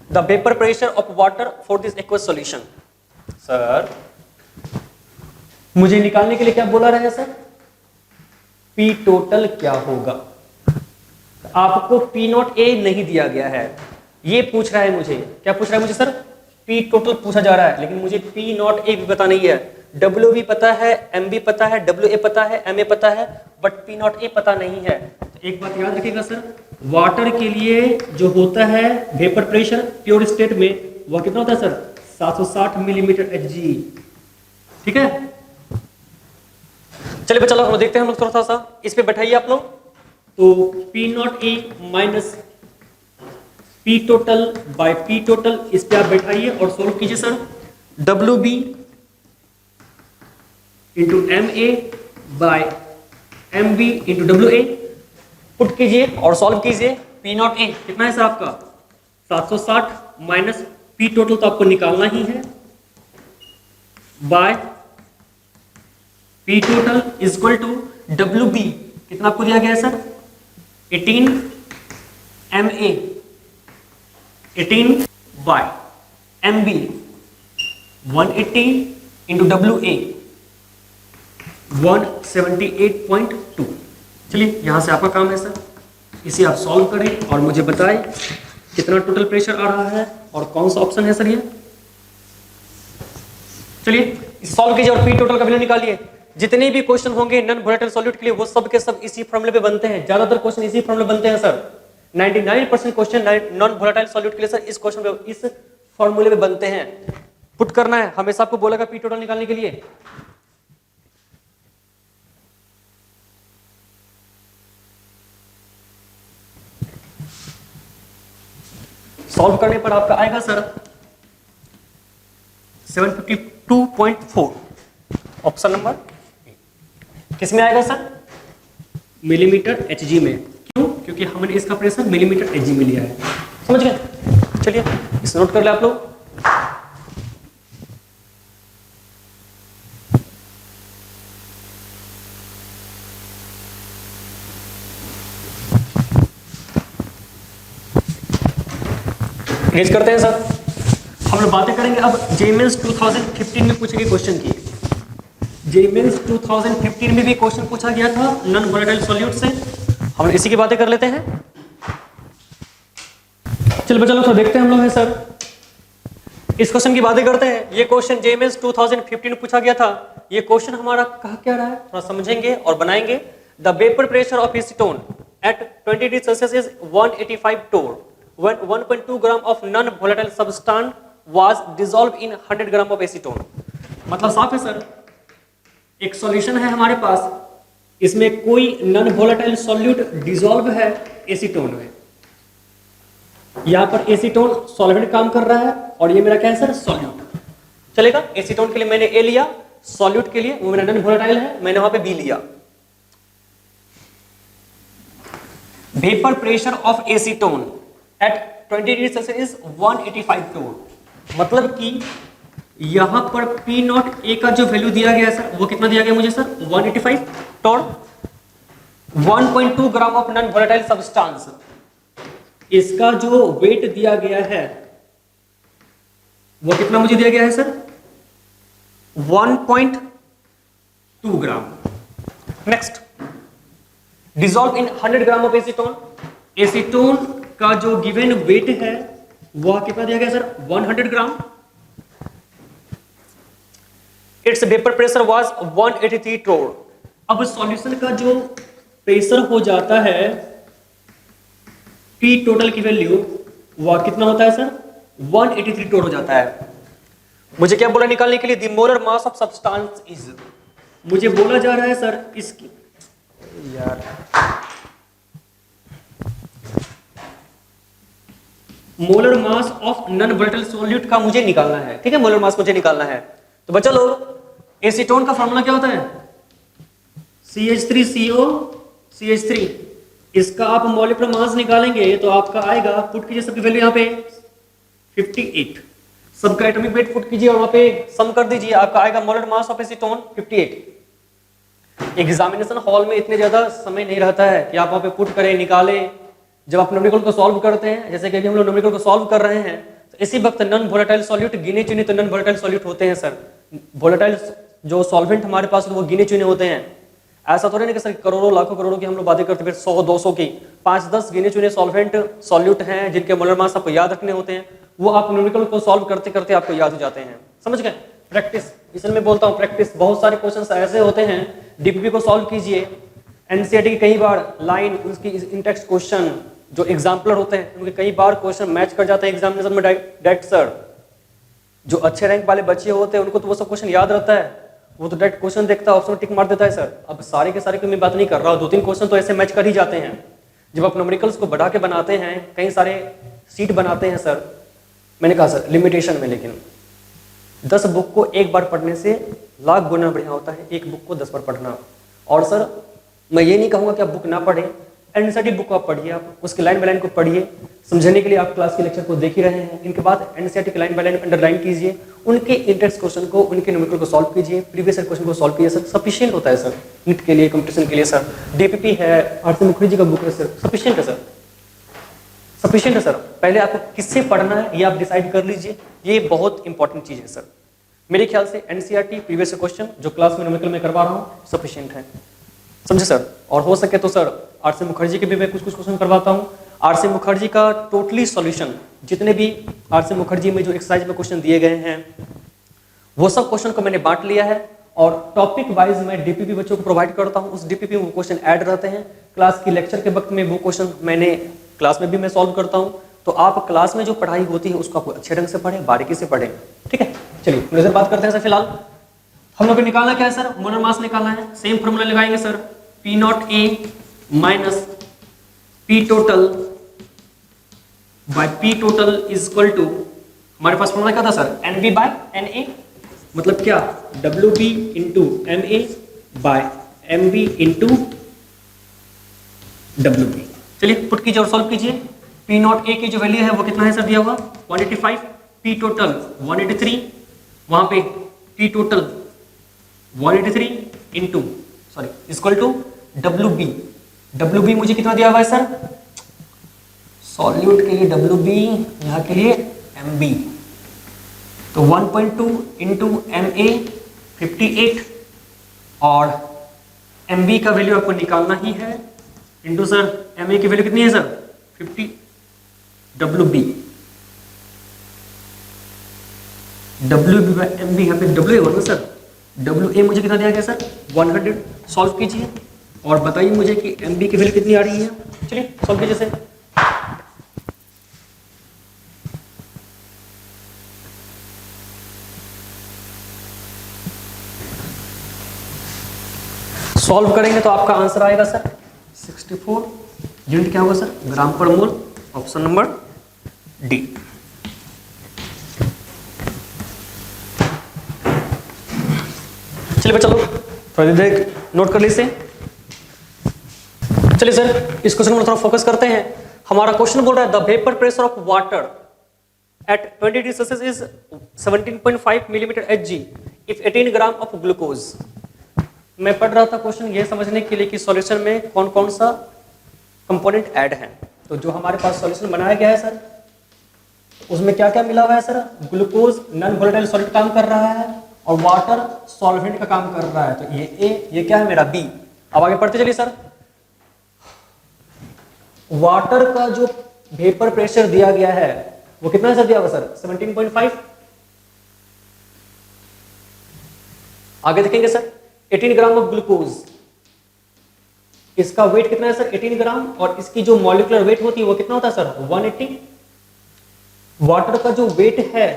the vapour pressure of water for this aqueous solution. Sir मुझे निकालने के लिए क्या बोला रहा है सर, पी टोटल क्या होगा। आपको पी नॉट ए नहीं दिया गया है, ये पूछ रहा है मुझे, क्या पूछ रहा है मुझे सर, पी टोटल पूछा जा रहा है, लेकिन मुझे पी नॉट ए भी पता नहीं है। डब्ल्यू भी पता है, एम भी पता है, डब्ल्यू ए पता है, एम ए पता है, बट पी नॉट ए पता नहीं है। तो एक बात याद रखिएगा सर, वाटर के लिए जो होता है वेपर प्रेशर प्योर स्टेट में वह कितना होता है सर, 760 मिलीमीटर Hg। ठीक है, चलिए बच्चा लोग देखते हैं हम लोग थोड़ा सा इस पे बैठाइए आप लोग। तो P naught A minus P total by P total, इस पे आप बैठाइए और सोल्व कीजिए sir. W B into M A by M B into W A, put कीजिए और सॉल्व कीजिए। पी नॉट ए कितना है सर आपका 760 माइनस पी टोटल तो आपको निकालना ही है, by P total is equal to W B कितना आपको दिया गया है sir 18 M A 18 by M B 180 into W A 178.2। चलिए यहां से आपका काम है सर, इसे आप सॉल्व करें और मुझे बताएं कितना टोटल प्रेशर आ रहा है और कौन सा ऑप्शन है सर ये। चलिए सॉल्व कीजिए और पी टोटल का वैल्यू निकालिए। जितने भी क्वेश्चन होंगे नॉन वोलेटाइल सॉल्यूट के लिए वो सब के सब इसी फॉर्मूले पे बनते हैं, ज्यादातर क्वेश्चन इसी फॉर्मूले बनते हैं sir. 99% question non volatile solute के लिए सर इस क्वेश्चन पे इस फॉर्मूले पे बनते हैं। पुट करना है, हमेशा आपको बोलेगा पी टोटल निकालने के लिए। सॉल्व करने पर आपका आएगा सर 752.4, ऑप्शन नंबर किस में आएगा सर, मिलीमीटर Hg में। क्यों, क्योंकि हमने इसका प्रेशर मिलीमीटर Hg में लिया है। समझ गए, चलिए इसे नोट कर ले आप लोग। रेज करते हैं सर, हम लोग बातें करेंगे अब जेमेंस 2015 में पूछे गए क्वेश्चन की। जेमेंस 2015 में भी क्वेश्चन पूछा गया था नॉन वोलेटाइल सॉल्यूट से, हम इसी की बातें कर लेते हैं। चलो चलो तो देखते हैं हम लोग है सर, इस क्वेश्चन की बातें करते हैं। ये क्वेश्चन जेमेंस 2015 में पूछा गया था। ये क्वेश्चन हमारा कहा क्या रहा है थोड़ा समझेंगे और बनाएंगे। The vapour pressure of acetone at 20 degree Celsius is 185 torr when 1.2 gram of non-volatile substance was dissolved in 100 gram of acetone। मतलब साफ है सर, एक सॉल्यूशन है हमारे पास, इसमें कोई नॉन वोलेटाइल सॉल्यूट डिसॉल्व है एसीटोन में। यहां पर एसीटोन सॉल्वेंट काम कर रहा है और ये मेरा क्या है सर, सॉल्यूट। चलेगा, एसीटोन के लिए मैंने ए लिया, सॉल्यूट के लिए वो मेरा नॉन वोलेटाइल है, मैंने वहां पे बी लिया। Vapour pressure of acetone at 20 degree Celsius is 185 torr. मतलब कि यहां पर पी नॉट ए का जो वैल्यू दिया गया है सर, वो कितना दिया गया मुझे sir, 185 torr. 1.2 gram of non volatile substance, इसका जो वेट दिया गया है वो कितना मुझे दिया गया है sir, 1.2 gram. Next, dissolve in 100 gram of acetone. Acetone का जो गिवन वेट है वह कितना दिया गया sir, 100 gram. It's vapour pressure was 183 टोर। अब सॉल्यूशन का जो प्रेशर हो जाता है पी टोटल की वैल्यू वह कितना होता है सर, 183 टोर हो जाता है। मुझे क्या बोला निकालने के लिए, the molar mass of substance is, मुझे बोला जा रहा है सर इसकी यार molar mass of non volatile solute का मुझे निकालना है, ठीक है, मोलर मास मुझे निकालना है। तो बच्चा लोग एसीटोन का फॉर्मूला क्या होता है? CH3CO CH3। इसका आप मॉलिक्यूलर मास निकालेंगे तो आपका आएगा, पुट कीजिए सबकी वैल्यू यहाँ पे 58, सबका एटॉमिक वेट पुट कीजिए और वहां पे सम कर दीजिए, आपका आएगा molar mass of acetone 58। Examination hall में इतने ज्यादा समय नहीं रहता है कि आप वहां पे पुट करें निकालें। जब आप न्यूमेरिकल को सॉल्व करते हैं, जैसे कि अभी हम लोग न्यूमेरिकल को सॉल्व कर रहे हैं, तो इसी वक्त नॉन वोलेटाइल सॉल्यूट गिने चुने तो नॉन वोलेटाइल सॉल्यूट होते हैं सर। वोलेटाइल जो सॉल्वेंट हमारे पास वो गिने चुने होते हैं। ऐसा तो नहीं कि सर करोड़ों लाखों करोड़ों की हम लोग बातें करते हैं, फिर 100-200 की, 5-10 गिने चुने सॉल्वेंट सॉल्यूट हैं जिनके मोलर मास आपको याद रखने होते हैं, वो आप न्यूमेरिकल को सॉल्व करते करते आपको याद हो जाते हैं। समझ गए? प्रैक्टिस, इसलिए मैं बोलता हूँ प्रैक्टिस। बहुत सारे क्वेश्चंस ऐसे होते हैं, डीपीपी को सॉल्व कीजिए, एनसीईआरटी की कई बार लाइन, उसकी इंटेक्स्ट क्वेश्चन जो एग्जाम्पलर होते हैं उनके कई बार क्वेश्चन मैच कर जाते हैं एग्जामिनेशन में डायरेक्ट सर। जो अच्छे रैंक वाले बच्चे होते हैं उनको तो वो सब क्वेश्चन याद रहता है, वो तो डायरेक्ट क्वेश्चन देखता है, ऑप्शन टिक मार देता है सर। अब सारे के सारे की मैं बात नहीं कर रहा हूँ, 2-3 क्वेश्चन तो ऐसे मैच कर ही जाते हैं। जब आप न्यूमेरिकल्स को बढ़ा के बनाते हैं, कई सारे सीट बनाते हैं सर, मैंने कहा सर लिमिटेशन में, लेकिन 10 बुक को एक बार पढ़ने से लाख गुना बढ़िया होता है एक बुक को 10 बार पढ़ना। और सर मैं ये नहीं कहूँगा कि आप बुक ना पढ़ें, एनसीईआरटी बुक आप पढ़िए, आप उसके लाइन बाय लाइन को पढ़िए, समझने के लिए आप क्लास के लेक्चर को देख ही रहे हैं। इनके बाद एनसीईआरटी के लाइन बाय लाइन अंडरलाइन कीजिए, उनके इंटेक्स्ट क्वेश्चन को, उनके न्यूमेरिकल को सॉल्व कीजिए, प्रीवियस ईयर क्वेश्चन को सॉल्व कीजिए सर, सफिशिएंट होता है सर नीट के लिए, कंपटीशन के लिए सर। डीपीपी है, आरसी मुखर्जी का बुक है सर, सफिशिएंट है सर, सफिशिएंट है सर। पहले आपको किससे पढ़ना है ये आप डिसाइड कर लीजिए, ये बहुत इंपॉर्टेंट चीज है सर। मेरे ख्याल से एनसीईआरटी प्रीवियस ईयर क्वेश्चन जो क्लास में न्यूमेरिकल में करवा रहा हूँ सफिशिएंट है, समझे सर। और हो सके तो सर आरसी मुखर्जी के भी मैं कुछ क्वेश्चन करवाता हूँ। आरसी मुखर्जी का टोटली सॉल्यूशन, जितने भी आरसी मुखर्जी में जो एक्सरसाइज में क्वेश्चन दिए गए हैं वो सब क्वेश्चन को मैंने बांट लिया है, और टॉपिक वाइज मैं डीपीपी बच्चों को प्रोवाइड करता हूँ। उस डीपीपी में वो क्वेश्चन ऐड रहते हैं, क्लास की लेक्चर के वक्त में वो क्वेश्चन मैंने क्लास में भी मैं सॉल्व करता हूँ। तो आप क्लास में जो पढ़ाई होती है उसको आपको अच्छे ढंग से पढ़ें, बारीकी से पढ़ें, ठीक है। चलिए नजर बात करते हैं सर। फिलहाल हम लोग को निकालना क्या है सर? मोलर मास निकालना है। सेम फॉर्मूला लगाएंगे sir, P naught A minus P total by P total is equal to, हमारे पास फॉर्मूला क्या था सर? NB बाय NA, मतलब क्या? WB into MA by MB into WB। चलिए पुट कीजिए और सॉल्व कीजिए। P नॉट A की जो वैल्यू है वो कितना है सर दिया हुआ? 185, P टोटल 183, वहां पे T total 183 into sorry equal to WB। WB मुझे कितना दिया हुआ है सर? सॉल्यूट के लिए WB, यहाँ के लिए MB, तो 1.2 इंटू MA 58, और MB का वैल्यू आपको निकालना ही है, इंटू सर MA की वैल्यू कितनी है सर? 50, WB बाय MB, यहाँ पे WA होगा सर, WA मुझे कितना दिया गया सर? 100। सॉल्व कीजिए और बताइए मुझे कि MB की वैल्यू कितनी आ रही है। चलिए सॉल्व कीजिए सर। सॉल्व करेंगे तो आपका आंसर आएगा सर 64। यूनिट क्या होगा सर? ग्राम पर मोल, ऑप्शन नंबर डी। चलिए चलो थोड़ी देर नोट कर लीजिए। चलिए सर इस क्वेश्चन में थोड़ा फोकस करते हैं। हमारा क्वेश्चन बोल रहा है the vapour pressure of water at 20 degree Celsius is 17.5 millimetre Hg if 18 gram of glucose. मैं पढ़ रहा था क्वेश्चन ये समझने के लिए कि सॉल्यूशन में कौन कौन सा कंपोनेंट ऐड है। तो जो हमारे पास सॉल्यूशन बनाया गया है सर, उसमें क्या क्या मिला हुआ है sir? Glucose non volatile solute काम कर रहा है और वाटर सॉल्वेंट का काम कर रहा है। तो ये ए, ये क्या है मेरा बी। अब आगे पढ़ते चलिए सर। वाटर का जो वेपर प्रेशर दिया गया है वो कितना सर दिया हुआ सर? 17.5। आगे देखेंगे सर 18 ग्राम ऑफ ग्लूकोज, इसका वेट कितना है सर? 18 ग्राम, और इसकी जो मॉलिक्यूलर वेट होती है वो कितना होता है सर? 180। वाटर का जो वेट है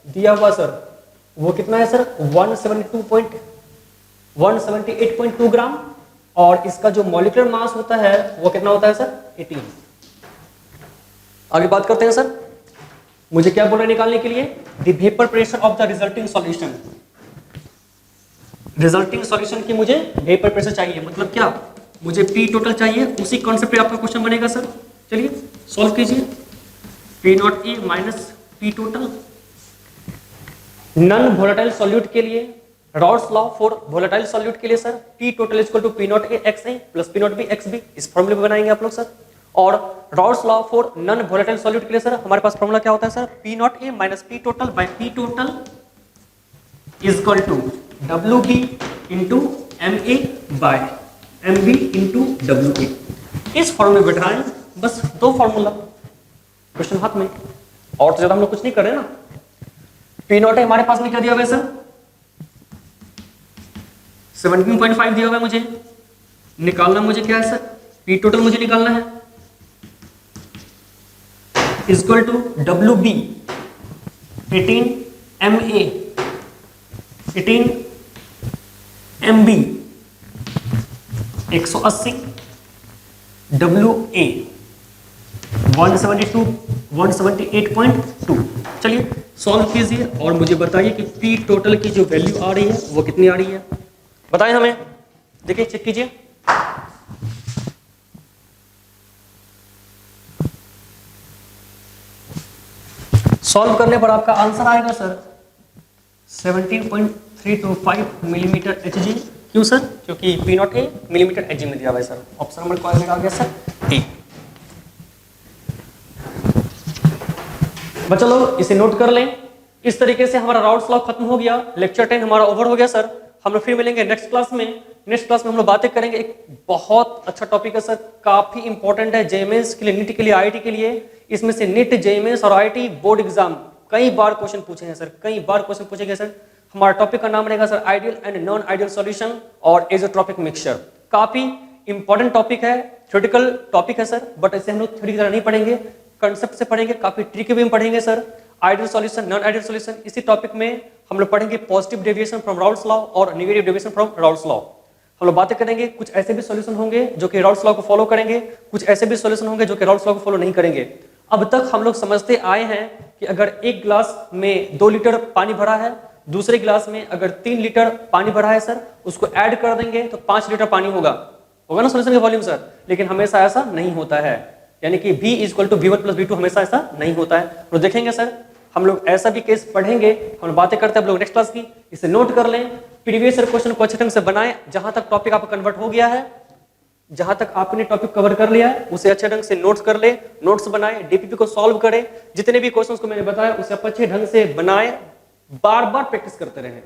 दिया हुआ सर वो कितना है सर? 178.2 ग्राम, और इसका जो मॉलिक्यूलर मास होता है वो कितना होता है सर? 18। आगे बात करते हैं सर। मुझे क्या बोल रहा है निकालने के लिए? The vapour pressure of the resulting solution. Resulting solution की मुझे वेपर प्रेशर चाहिए, मतलब क्या, मुझे पी टोटल चाहिए। उसी कॉन्सेप्ट पे आपका क्वेश्चन बनेगा सर। चलिए सॉल्व कीजिए। P naught A minus P total non volatile solute के लिए, Raoult's law for volatile solute के लिए sir, P total equal to P naught A X A plus P naught B X B, इस फॉर्मूले में बनाएंगे आप लोग सर। और Raoult's law for non volatile solute के लिए सर हमारे पास फॉर्मूला क्या होता है sir? P naught A minus P total by P total is equal to W B into M A by M B into W A. इस फॉर्मूले में बैठाएं, बस दो फॉर्मूला, क्वेश्चन हाथ में, और तो ज्यादा हम लोग कुछ नहीं कर रहे ना। पी नॉट ए हमारे पास में क्या दिया हुआ है सर? 17.5 दिया हुआ है। मुझे निकालना मुझे क्या है सर? पी टोटल मुझे निकालना है, equal to W B 18 M A 18 M B 180 W A 178.2। चलिए सॉल्व कीजिए और मुझे बताइए कि पी टोटल की जो वैल्यू आ रही है वो कितनी आ रही है, बताएं हमें। देखिए चेक कीजिए। सॉल्व करने पर आपका आंसर आएगा सर 17.325 मिलीमीटर एचजी। क्यों सर? क्योंकि पी नॉट ए मिलीमीटर एचजी में दिया हुआ है सर। ऑप्शन नंबर कौन आ गया सर? ए। बच्चों लोग इसे नोट कर लें। इस तरीके से हमारा रॉड्स लॉ खत्म हो गया। लेक्चर 10 हमारा ओवर हो गया सर। हम लोग फिर मिलेंगे नेक्स्ट क्लास में। नेक्स्ट क्लास में हम लोग बातें करेंगे। एक बहुत अच्छा टॉपिक है सर, काफी इंपॉर्टेंट है जेएमएस के लिए, नीट के लिए, आईआईटी के लिए। इसमें से नीट, जेएमएस और आईआईटी बोर्ड एग्जाम कई बार क्वेश्चन पूछे हैं सर, कई बार क्वेश्चन पूछे गए सर। हमारा टॉपिक का नाम रहेगा sir ideal and non ideal solution और एजोट्रॉपिक मिक्सचर। काफी इंपॉर्टेंट टॉपिक है, थ्योरेटिकल टॉपिक है सर, बट इसे हम लोग थ्योरी की तरह नहीं पढ़ेंगे, कंसेप्ट से पढ़ेंगे, काफी ट्रिकी वे में पढ़ेंगे sir. Ideal solution, non ideal solution, इसी टॉपिक में हम लोग पढ़ेंगे positive deviation from Raoult's law और negative deviation from Raoult's law. हम लोग बातें करेंगे। कुछ ऐसे भी सॉल्यूशन होंगे जो कि राउल्स लॉ को फॉलो करेंगे, कुछ ऐसे भी सॉल्यूशन होंगे जो कि राउल्स लॉ को फॉलो नहीं करेंगे। अब तक हम लोग समझते आए हैं कि अगर एक ग्लास में 2 लीटर पानी भरा है, दूसरे ग्लास में अगर 3 लीटर पानी भरा है सर, उसको ऐड कर देंगे तो 5 लीटर पानी होगा ना सॉल्यूशन का वॉल्यूम सर। लेकिन हमेशा ऐसा नहीं होता है, यानी कि V equal to V1 plus V2 हमेशा ऐसा नहीं होता है। तो देखेंगे सर, हम लोग ऐसा भी केस पढ़ेंगे। हम बातें करते हैं आप लोग नेक्स्ट क्लास की, इसे नोट कर लें। प्रीवियस ईयर क्वेश्चन को अच्छे ढंग से बनाएं। जहां तक टॉपिक आपका कन्वर्ट हो गया है, जहां तक आपने टॉपिक कवर कर लिया है, उसे अच्छे ढंग से नोट्स कर ले, नोट्स बनाए, डीपीपी को सॉल्व करें। जितने भी क्वेश्चंस को मैंने बताया उसे आप अच्छे ढंग से बनाए, बार बार प्रैक्टिस करते रहें।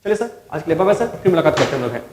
चलिए सर, आज के लिए बाय बाय सर, फिर मुलाकात करते हैं हम लोग हैं।